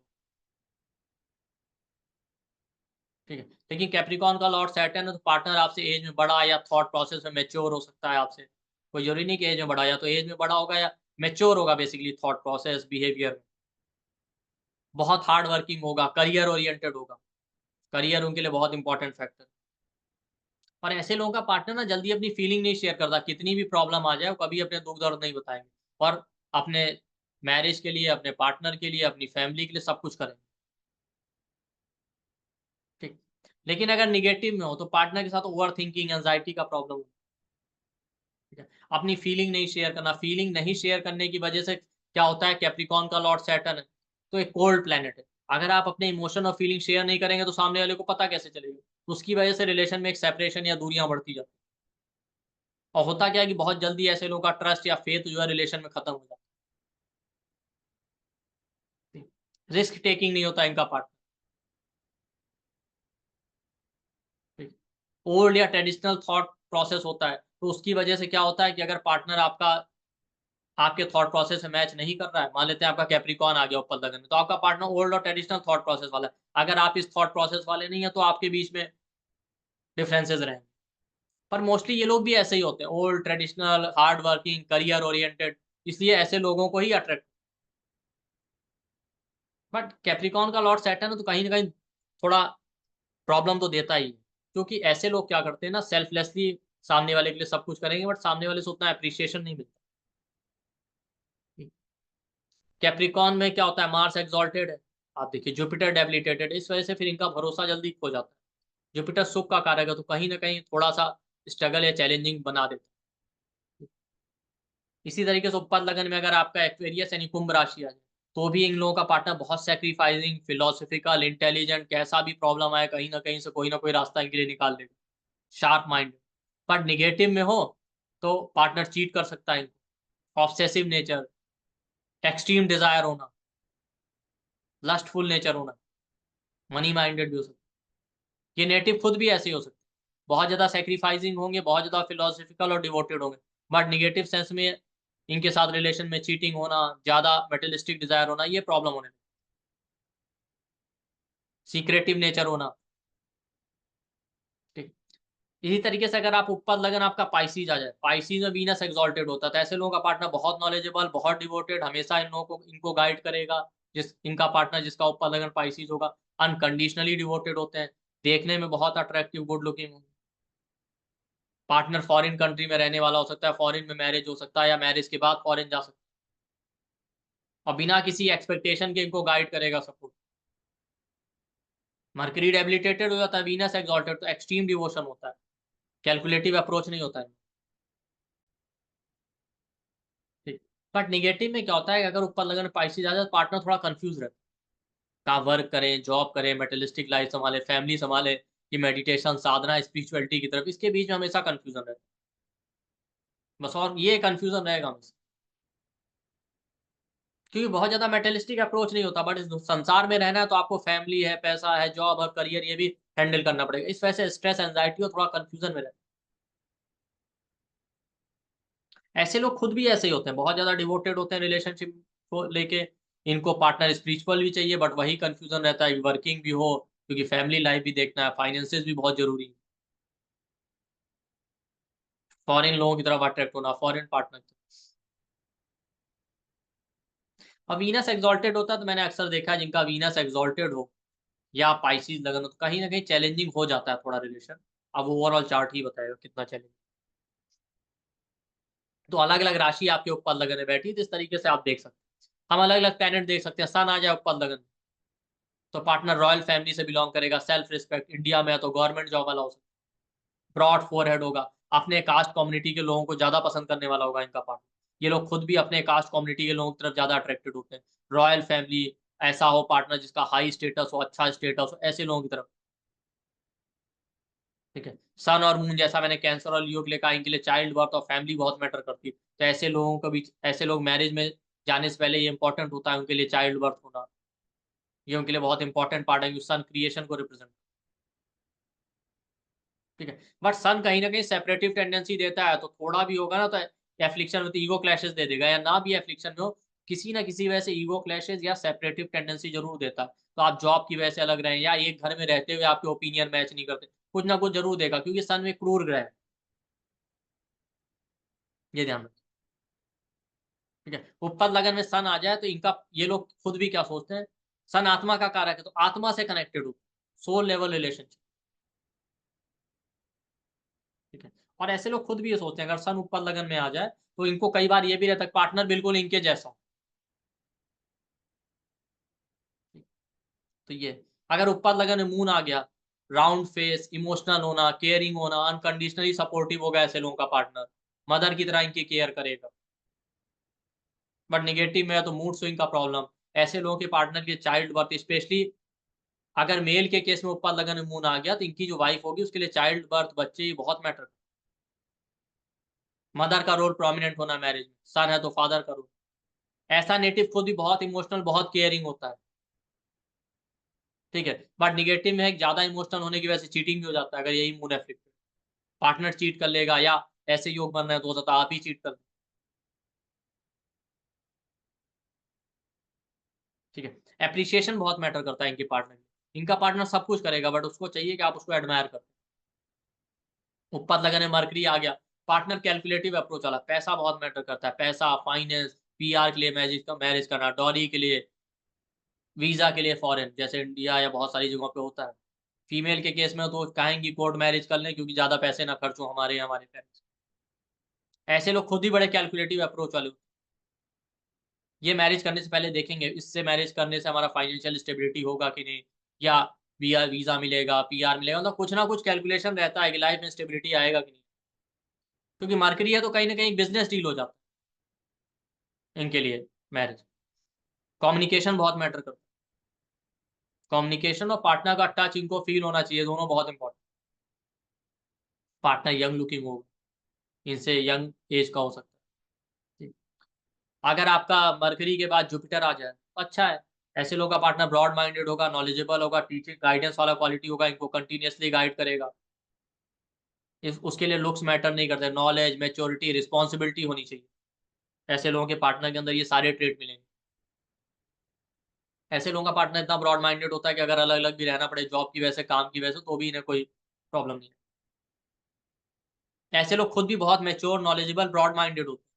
ठीक है। लेकिन कैप्रिकॉर्न का लॉर्ड सैटर्न है, तो पार्टनर आपसे एज में बड़ा या थॉट प्रोसेस में मैच्योर हो सकता है आपसे। कोई ज़रूरी नहीं कि एज में बड़ा, या तो एज में बड़ा होगा या मैच्योर होगा बेसिकली, थॉट प्रोसेस, बिहेवियर में। बहुत हार्ड वर्किंग होगा, करियर ओरिएंटेड होगा। करियर उनके लिए बहुत इंपॉर्टेंट फैक्टर। और ऐसे लोगों का पार्टनर ना जल्दी अपनी फीलिंग नहीं शेयर करता, कितनी भी प्रॉब्लम आ जाए, वो कभी अपने दुःख दर्द नहीं बताएँगे। और अपने मैरिज के लिए, अपने पार्टनर के लिए, अपनी फैमिली के लिए सब कुछ करेंगे, ठीक। लेकिन अगर नेगेटिव में हो, तो पार्टनर के साथ ओवरथिंकिंग, एंग्ज़ायटी का प्रॉब्लम हो, ठीक है। अपनी फीलिंग नहीं शेयर करना, फीलिंग नहीं शेयर करने की वजह से क्या होता है, कैप्रिकॉर्न का लॉर्ड सैटर्न है, तो एक कोल्ड प्लैनेट है। अगर आप अपने इमोशन और फीलिंग शेयर नहीं करेंगे, तो सामने वाले को पता कैसे चलेगा? तो उसकी वजह से रिलेशन में एक सेपरेशन या दूरियाँ बढ़ती जाती हैं। और होता क्या है कि बहुत जल्दी ऐसे लोगों का ट्रस्ट या फेथ जो है रिलेशन में खत्म हो जाता है। रिस्क टेकिंग नहीं होता इनका पार्टनर, ठीक। ओल्ड या ट्रेडिशनल थॉट प्रोसेस होता है, तो उसकी वजह से क्या होता है कि अगर पार्टनर आपका आपके थॉट प्रोसेस से मैच नहीं कर रहा है, मान लेते हैं आपका कैप्रिकॉन आ गया ऊपर लगन में, तो आपका पार्टनर ओल्ड और ट्रेडिशनल थॉट प्रोसेस वाला है। अगर आप इस थॉट प्रोसेस वाले नहीं है तो आपके बीच में डिफरेंसेस रहेंगे। पर मोस्टली ये लोग भी ऐसे ही होते हैं, old traditional hard working career oriented, इसलिए ऐसे लोगों को ही अट्रैक्ट। बट कैप्रिकॉन का लॉर्ड सैटर्न है तो कहीं ना कहीं थोड़ा प्रॉब्लम तो देता ही है, क्योंकि ऐसे लोग क्या करते हैं ना, सेल्फलेसली सामने वाले के लिए सब कुछ करेंगे, बट सामने वाले से उतना अप्रिसिएशन नहीं मिलता। कैप्रिकॉन में क्या होता है, मार्स एक्सॉल्टेड है, आप देखिए जुपिटर डेबिलिटेटेड, इस वजह से फिर इनका भरोसा जल्दी खो जाता है। जुपिटर सुख का कारक है तो कहीं ना कहीं थोड़ा सा स्ट्रगल या चैलेंजिंग बना देता है। इसी तरीके से ऊपर लगन में अगर आपका एक्वेरियस यानी कुंभ राशि आ जाए, तो भी इन लोगों का पार्टनर बहुत सेक्रीफाइसिंग, फिलोसफिकल, इंटेलिजेंट, कैसा भी प्रॉब्लम आए कहीं ना कहीं से कोई ना कोई रास्ता इनके लिए निकाल देगा, शार्प माइंड। बट निगेटिव में हो तो पार्टनर चीट कर सकता है, ऑब्सेसिव नेचर, एक्सट्रीम डिजायर होना, लस्टफुल नेचर होना, मनी माइंडेड भी हो सकता है। ये नेटिव खुद भी ऐसे ही हो सकते हैं, बहुत ज्यादा सेक्रीफाइसिंग होंगे, बहुत ज्यादा फिलोसफिकल और डिवोटेड होंगे, बट निगेटिव सेंस में इनके साथ रिलेशन में चीटिंग होना, ज्यादा मेटेलिस्टिक डिजायर होना, ये प्रॉब्लम होने, सीक्रेटिव नेचर होना। ठीक। इसी तरीके से अगर आप ऊपर लगन आपका पाइसीज आ जाए, पाइसीज में वीनस एक्सॉल्टेड होता है, तो ऐसे लोगों का पार्टनर बहुत नॉलेजेबल, बहुत डिवोटेड, हमेशा इन लोगों को इनको गाइड करेगा। जिस इनका पार्टनर जिसका ऊपर लगन पाइसीज होगा, अनकंडीशनली डिवोटेड होते हैं, देखने में बहुत अट्रैक्टिव गुड लुकिंग होंगे। पार्टनर फॉरेन कंट्री में रहने वाला हो सकता है, फॉरेन में मैरिज हो सकता है, या मैरिज के बाद फॉरेन जा सकता है, और बिना किसी एक्सपेक्टेशन के इनको गाइड करेगा सब कुछ। मर्करी डेबिलिटेटेड हो जाता है, वीनस एक्सॉल्टेड, तो एक्सट्रीम डिवोशन होता है, कैलकुलेटिव अप्रोच नहीं होता है। ठीक। बट निगेटिव में क्या होता है, अगर ऊपर लगन पाइसेस आ जाए तो पार्टनर थोड़ा कंफ्यूज रहता है, कहाँ वर्क करें, जॉब करें, मेटेलिस्टिक लाइफ संभाले, फैमिली संभाले, कि मेडिटेशन, साधना, स्पिरिचुअलिटी की तरफ, इसके बीच में हमेशा कंफ्यूजन रहता है बस, और ये कंफ्यूजन रहेगा हमेशा, क्योंकि बहुत ज्यादा मेटेलिस्टिक अप्रोच नहीं होता, बट इस संसार में रहना है तो आपको फैमिली है, पैसा है, जॉब और करियर, ये भी हैंडल करना पड़ेगा, इस वजह से स्ट्रेस, एंजाइटी और थोड़ा कंफ्यूजन में रहता है। ऐसे लोग खुद भी ऐसे ही होते हैं, बहुत ज्यादा डिवोटेड होते हैं रिलेशनशिप को लेके, इनको पार्टनर स्पिरिचुअल भी चाहिए, बट वही कंफ्यूजन रहता है, वर्किंग भी हो, क्योंकि फैमिली लाइफ भी देखना है, फाइनेंसेस भी बहुत जरूरी है, फॉरेन लोगों की तरफ अट्रैक्ट होना, फॉरेन पार्टनर। अब वीनस एक्सॉल्टेड होता है तो मैंने अक्सर देखा है, जिनका वीनस एक्सॉल्टेड हो या पाइसिस लगन हो, तो कहीं ना कहीं चैलेंजिंग हो जाता है थोड़ा रिलेशन। अब ओवरऑल चार्ट ही बताएगा कितना चैलेंजिंग। तो अलग अलग राशि आपके ऊपर लगन में बैठी है, तो इस तरीके से आप देख सकते हैं, हम अलग अलग प्लैनेट देख सकते हैं। सन आ जाए ऊपर लगन में, तो पार्टनर रॉयल फैमिली से बिलोंग करेगा, सेल्फ रिस्पेक्ट, इंडिया में है तो गवर्नमेंट जॉब वाला हो सकता है, ब्रॉड फोरहेड होगा, अपने कास्ट कम्युनिटी के लोगों को ज्यादा पसंद करने वाला होगा इनका पार्टनर, ये लोग खुद भी अपने कास्ट कम्युनिटी के लोगों की तरफ ज्यादा अट्रैक्टेड होते हैं। रॉयल फैमिली, ऐसा हो पार्टनर जिसका हाई स्टेटस हो, अच्छा स्टेटस हो, ऐसे लोगों की तरफ। ठीक है। सन और मून जैसा मैंने कैंसर और लियो के लिए कहा, इनके लिए चाइल्ड बर्थ और फैमिली बहुत मैटर करती है, तो ऐसे लोगों को भी, ऐसे लोग मैरिज में जाने से पहले ये इंपॉर्टेंट होता है उनके लिए चाइल्ड बर्थ होना, ये उनके लिए बहुत इंपॉर्टेंट पार्ट है, सन क्रिएशन को रिप्रेजेंट। ठीक है। बट सन कहीं ना कहीं सेपरेटिव टेंडेंसी देता है, तो थोड़ा भी होगा ना तो एफ्लिक्शन में, तो ईगो क्लैशेस दे देगा, या ना भी एफ्लिक्शन में हो, किसी ना किसी वजह से ईगो क्लैशेस या सेपरेटिव टेंडेंसी जरूर देता है। तो आप जॉब की वजह से अलग रहे, या एक घर में रहते हुए आपके ओपिनियन मैच नहीं करते, कुछ ना कुछ जरूर देगा, क्योंकि सन में क्रूर ग्रह है, ये ध्यान रखें। ठीक है। ऊपर लगन में सन आ जाए तो इनका, ये लोग खुद भी क्या सोचते हैं, सन आत्मा का कारक है, तो आत्मा से कनेक्टेड हो, सोल लेवल रिलेशनशिप। ठीक है। और ऐसे लोग खुद भी ये सोचते हैं, अगर सन ऊपर लगन में आ जाए तो इनको कई बार ये भी रहता है पार्टनर बिल्कुल इनके जैसा हो। तो ये, अगर ऊपर लगन में मून आ गया, राउंड फेस, इमोशनल होना, केयरिंग होना, अनकंडीशनली सपोर्टिव होगा, ऐसे लोगों का पार्टनर मदर की तरह इनकी केयर करेगा। बट निगेटिव में है तो मूड स्विंग का प्रॉब्लम, ऐसे लोगों के पार्टनर के चाइल्ड बर्थ, स्पेशली अगर मेल के केस में ऊपर लगन में मून आ गया, तो इनकी जो वाइफ होगी उसके लिए चाइल्ड बर्थ, बच्चे, ये बहुत मैटर। मदर का रोल प्रोमिनेंट होना मैरिज में, सन है तो फादर का रोल, ऐसा नेटिव खुद भी बहुत इमोशनल, बहुत केयरिंग होता है। ठीक है। बट निगेटिव में है, ज्यादा इमोशनल होने की वजह से चीटिंग भी हो जाता है, अगर यही मूड एफेक्ट, पार्टनर चीट कर लेगा, या ऐसे योग बन रहे हैं तो हो सकता है आप ही चीट कर, ठीक है। एप्रिसिएशन बहुत मैटर करता है इनके पार्टनर में। इनका पार्टनर सब कुछ करेगा बट उसको चाहिए कि आप उसको एडमायर करो। उपपद लगन में मरकरी आ गया, पार्टनर कैलकुलेटिव अप्रोच वाला, पैसा बहुत मैटर करता है, पैसा, फाइनेंस, पीआर के लिए मैरिज करना, डॉरी के लिए, वीजा के लिए फॉरेन जैसे इंडिया या बहुत सारी जगहों पे होता है। फीमेल के केस में तो कहेंगी कोर्ट मैरिज कर लें क्योंकि ज्यादा पैसे ना खर्च हो हमारे पेरेंट्स। ऐसे लोग खुद ही बड़े कैलकुलेटिव अप्रोच वाले होते हैं। ये मैरिज करने से पहले देखेंगे इससे मैरिज करने से हमारा फाइनेंशियल स्टेबिलिटी होगा कि नहीं, या वीजा मिलेगा, पीआर मिलेगा, मतलब कुछ ना कुछ कैलकुलेशन रहता है कि लाइफ में स्टेबिलिटी आएगा कि नहीं। क्योंकि मरकरी है तो कहीं ना कहीं बिजनेस डील हो जाता है इनके लिए मैरिज। कम्युनिकेशन बहुत मैटर करता है। कम्युनिकेशन और पार्टनर का टच इनको फील होना चाहिए, दोनों बहुत इंपॉर्टेंट। पार्टनर यंग लुकिंग होगा, इनसे यंग एज का हो सकता है। ठीक। अगर आपका मरकरी के बाद जुपिटर आ जाए तो अच्छा है। ऐसे लोगों का पार्टनर ब्रॉड माइंडेड होगा, नॉलेजेबल होगा, टीचिंग गाइडेंस वाला क्वालिटी होगा, इनको कंटिन्यूअसली गाइड करेगा। उसके लिए लुक्स मैटर नहीं करते, नॉलेज, मैच्योरिटी, रिस्पॉन्सिबिलिटी होनी चाहिए। ऐसे लोगों के पार्टनर के अंदर ये सारे ट्रेट मिलेंगे। ऐसे लोगों का पार्टनर इतना ब्रॉड माइंडेड होता है कि अगर अलग अलग भी रहना पड़े जॉब की वजह से, काम की वजह से, तो भी इन्हें कोई प्रॉब्लम नहीं है। ऐसे लोग खुद भी बहुत मैच्योर, नॉलेजेबल, ब्रॉड माइंडेड होते हैं।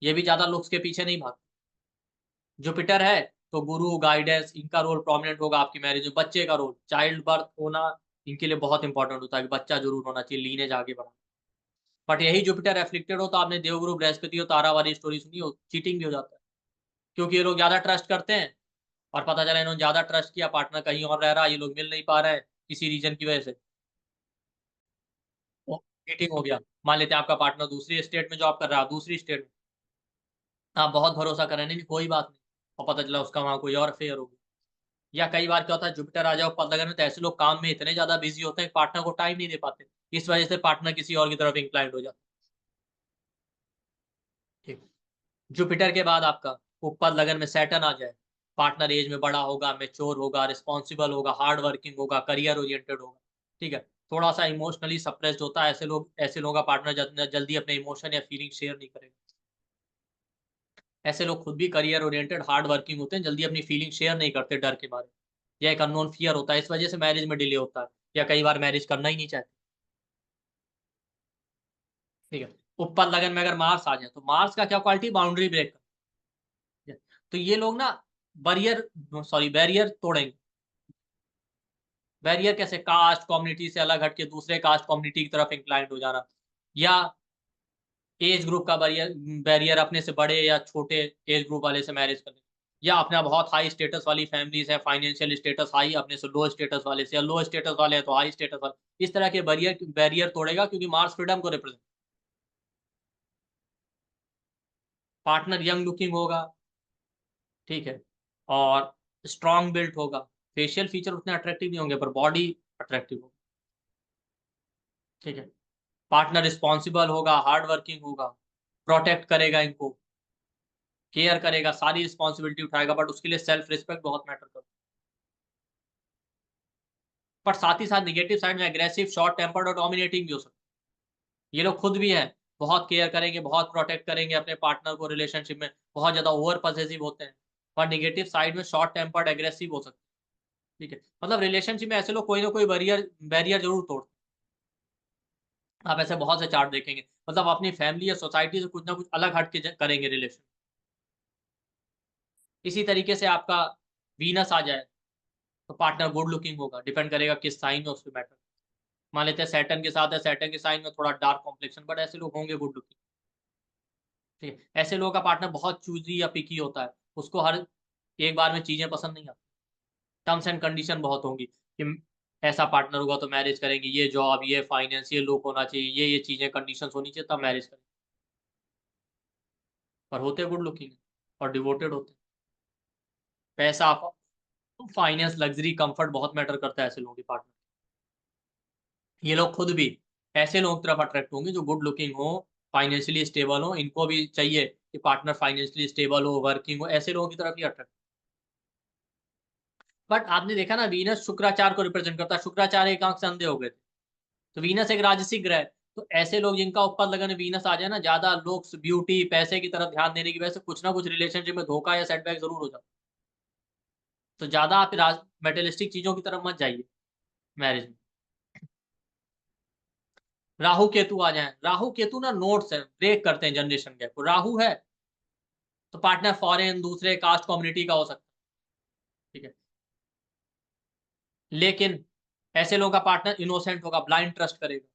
ये भी ज्यादा लुक्स के पीछे नहीं भागते। जुपिटर है तो गुरु, गाइडेंस, इनका रोल प्रोमिनेंट होगा आपकी मैरिज में। बच्चे का रोल, चाइल्ड बर्थ होना इनके लिए बहुत इंपॉर्टेंट होता है कि बच्चा जरूर होना चाहिए, लीनेज आगे बढ़ा। बट यही जुपिटर एफ्लिक्टेड हो तो आपने देवगुरु बृहस्पति और तारा वाली स्टोरी सुनी हो, चीटिंग भी हो जाता है। क्योंकि ये लोग ज्यादा ट्रस्ट करते हैं और पता चला इन्होंने ज्यादा ट्रस्ट किया, पार्टनर कहीं और रह रहा है, ये लोग मिल नहीं पा रहे हैं किसी रीजन की वजह से, चीटिंग हो गया। मान लेते हैं आपका पार्टनर दूसरी स्टेट में जॉब कर रहा है, दूसरी स्टेट में आप बहुत भरोसा कर रहे हैं, नहीं कोई बात नहीं, और पता चला उसका वहां कोई और अफेयर हो गया। या कई बार क्या होता है जुपिटर आ जाओ पद लगन में, तो ऐसे लोग काम में इतने ज्यादा बिजी होते हैं पार्टनर को टाइम नहीं दे पाते। इस वजह से पार्टनर किसी और की तरफ इंक्लाइंड हो जाता है। ठीक। जुपिटर के बाद आपका ऊपर लगन में सैटर्न आ जाए, पार्टनर एज में बड़ा होगा, मेच्योर होगा, रिस्पॉन्सिबल होगा, हार्ड वर्किंग होगा, करियर ओरिएंटेड होगा। ठीक है। थोड़ा सा इमोशनली सप्रेस्ड होता है, ऐसे लोगों का पार्टनर जल्दी अपने इमोशन या फीलिंग शेयर नहीं करेगा। ऐसे लोग खुद भी करियर ओरिएंटेड, हार्ड वर्किंग होते हैं, जल्दी अपनी फीलिंग शेयर नहीं करते डर के बारे में, या एक अननोन फियर होता है, इस वजह से मैरिज में डिले होता है, या कई बार मैरिज करना ही नहीं चाहते। ठीक है। ऊपर लगन में अगर मार्स आ जाए तो मार्स का क्या क्वालिटी, बाउंड्री ब्रेक कर। तो ये लोग ना बैरियर तोड़ेंगे। बैरियर कैसे, कास्ट कम्युनिटी से अलग हटके दूसरे कास्ट कम्युनिटी की तरफ इंक्लाइंड हो जाना, या एज ग्रुप का बैरियर बैरियर अपने से बड़े या छोटे एज ग्रुप वाले से मैरिज करने, या अपना बहुत हाई स्टेटस वाली फैमिलीज है, फाइनेंशियल स्टेटस हाई, अपने से लो स्टेटस वाले से, या लो स्टेटस वाले है तो हाई स्टेटस वाले, इस तरह के बैरियर बैरियर तोड़ेगा, क्योंकि मार्स फ्रीडम को रिप्रेजेंट। पार्टनर यंग लुकिंग होगा, ठीक है, और स्ट्रॉन्ग बिल्ट होगा। फेशियल फीचर उतने अट्रैक्टिव नहीं होंगे पर बॉडी अट्रैक्टिव होगा। ठीक है। पार्टनर रिस्पॉन्सिबल होगा, हार्ड वर्किंग होगा, प्रोटेक्ट करेगा इनको, केयर करेगा, सारी रिस्पॉन्सिबिलिटी उठाएगा, बट उसके लिए सेल्फ रिस्पेक्ट बहुत मैटर करता है। पर साथ ही साथ निगेटिव साइड में एग्रेसिव, शॉर्ट टेम्पर्ड और डोमिनेटिंग भी हो सकता है। ये लोग खुद भी हैं, बहुत केयर करेंगे, बहुत प्रोटेक्ट करेंगे अपने पार्टनर को, रिलेशनशिप में बहुत ज्यादा ओवर पॉसेसिव होते हैं, पर निगेटिव साइड में शॉर्ट टेम्पर्ड, एग्रेसिव हो सकते हैं। ठीक है। मतलब रिलेशनशिप में ऐसे लोग कोई ना कोई बैरियर बैरियर जरूर तोड़ते हैं। आप ऐसे बहुत से चार्ट देखेंगे, मतलब अपनी फैमिली या सोसाइटी से कुछ ना कुछ अलग हट के करेंगे रिलेशन। इसी तरीके से आपका वीनस आ जाए तो पार्टनर गुड लुकिंग होगा, डिपेंड करेगा किस साइन में, उस पर मैटर। मान लेते हैं सैटर्न के साथ है, सैटर्न के साइन में थोड़ा डार्क कॉम्प्लेक्शन, बट ऐसे लोग होंगे गुड लुकिंग। ठीक है। ऐसे लोगों का पार्टनर बहुत चूजी या पिकी होता है, उसको हर एक बार में चीजें पसंद नहीं आती। टर्म्स एंड कंडीशन बहुत होंगी कि ऐसा पार्टनर होगा तो मैरिज करेंगे, ये जॉब, ये फाइनेंस, ये लुक होना चाहिए, ये चीजें कंडीशंस होनी चाहिए तब मैरिज करेंगे। पर होते गुड लुकिंग और डिवोटेड होते। पैसा, फाइनेंस, लग्जरी, कंफर्ट बहुत मैटर करता है ऐसे लोगों के पार्टनर। ये लोग खुद भी ऐसे लोगों की तरफ अट्रैक्ट होंगे जो गुड लुकिंग हो, फाइनेंशियली स्टेबल हो, इनको भी चाहिए कि पार्टनर फाइनेंशियली स्टेबल हो, वर्किंग हो, ऐसे लोगों की तरफ ही अट्रैक्ट। बट आपने देखा ना, वीनस शुक्राचार को रिप्रेजेंट करता है, शुक्राचार्य एक आंख से अंधे हो गए थे, तो वीनस एक राजसिक ग्रह है। तो ऐसे लोग जिनका ऊपर लगन वीनस आ जाए ना, ज्यादा लुक्स, ब्यूटी, पैसे की तरफ ध्यान देने की वजह से कुछ ना कुछ रिलेशनशिप में धोखा या सेटबैक जरूर हो जाता है। तो ज्यादा आप मेटेरियलिस्टिक चीजों की तरफ मत जाइए मैरिज में। राहु केतु आ जाए, राहु केतु ना नोट्स है, ब्रेक करते हैं जनरेशन गैप। राहु है तो पार्टनर फॉरेन दूसरे कास्ट कम्युनिटी का हो सकता है, ठीक है, लेकिन ऐसे लोगों का पार्टनर इनोसेंट होगा, ब्लाइंड ट्रस्ट करेगा।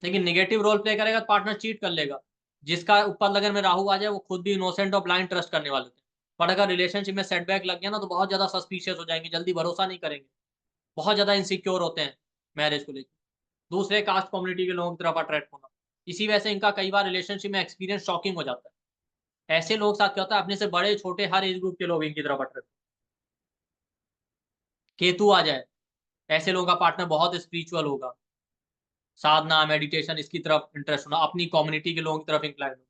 लेकिन निगेटिव रोल प्ले करेगा तो पार्टनर चीट कर लेगा। जिसका ऊपर लगन में राहु आ जाए वो खुद भी इनोसेंट और ब्लाइंड ट्रस्ट करने वाले थे, पर अगर रिलेशनशिप में सेटबैक लग गया ना तो बहुत ज्यादा सस्पिशियस हो जाएंगे, जल्दी भरोसा नहीं करेंगे, बहुत ज्यादा इनसिक्योर होते हैं मैरिज को लेकर, दूसरे कास्ट कम्युनिटी के लोगों की तरफ अट्रैक्ट होना। इसी वजह से इनका कई बार रिलेशनशिप में एक्सपीरियंस शॉकिंग हो जाता है। ऐसे लोग साथ क्या होता है, अपने से बड़े छोटे हर एज ग्रुप के लोग इनकी तरफ अट्रैक्ट। केतु आ जाए, ऐसे लोगों का पार्टनर बहुत स्पिरिचुअल होगा, साधना मेडिटेशन इसकी तरफ इंटरेस्ट होना, अपनी कम्युनिटी के लोगों की तरफ इंक्लाइन होना।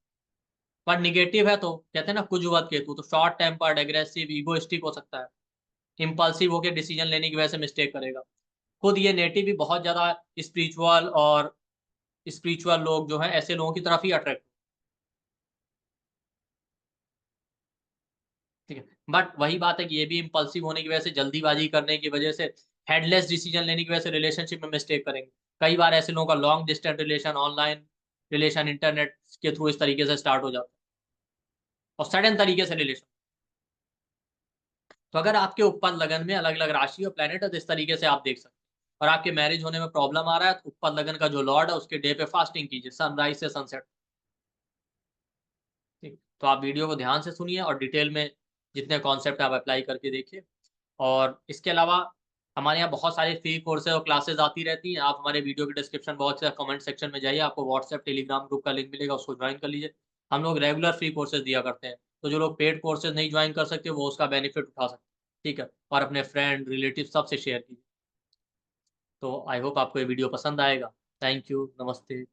पर निगेटिव है तो कहते हैं ना कुजवत केतु, तो शॉर्ट टेम्पर्ड, एग्रेसिव, इगोइस्टिक हो सकता है, इम्पल्सिव होकर डिसीजन लेने की वजह से मिस्टेक करेगा। खुद ये नेटिव भी बहुत ज्यादा स्पिरिचुअल और स्पिरिचुअल लोग जो हैं ऐसे लोगों की तरफ ही अट्रैक्ट, ठीक है। बट वही बात है कि ये भी इम्पल्सिव होने की वजह से, जल्दीबाजी करने की वजह से, हेडलेस डिसीजन लेने की वजह से रिलेशनशिप में मिस्टेक करेंगे। कई बार ऐसे लोगों का long distance relation, online relation, internet के थ्रू इस तरीके से स्टार्ट हो जाता है और सडन तरीके से रिलेशन। तो अगर आपके ऊपर लगन में अलग अलग राशि और प्लेनेट है तो इस तरीके से आप देख सकते हैं। और आपके मैरिज होने में प्रॉब्लम आ रहा है तो ऊपर लगन का जो लॉर्ड है उसके डे पे फास्टिंग कीजिए, सनराइज से सनसेट, ठीक। तो आप वीडियो को ध्यान से सुनिए और डिटेल में जितने कॉन्सेप्ट आप अप्लाई करके देखिए। और इसके अलावा हमारे यहाँ बहुत सारे फ्री कोर्सेज और क्लासेस आती रहती हैं। आप हमारे वीडियो के डिस्क्रिप्शन बॉक्स या कमेंट सेक्शन में जाइए, आपको व्हाट्सएप टेलीग्राम ग्रुप का लिंक मिलेगा, उसको ज्वाइन कर लीजिए। हम लोग रेगुलर फ्री कोर्सेज दिया करते हैं, तो जो लोग पेड कोर्सेज नहीं ज्वाइन कर सकते वो उसका बेनिफिट उठा सकते हैं, ठीक है। और अपने फ्रेंड रिलेटिव सबसे शेयर कीजिए। तो आई होप आपको ये वीडियो पसंद आएगा। थैंक यू, नमस्ते।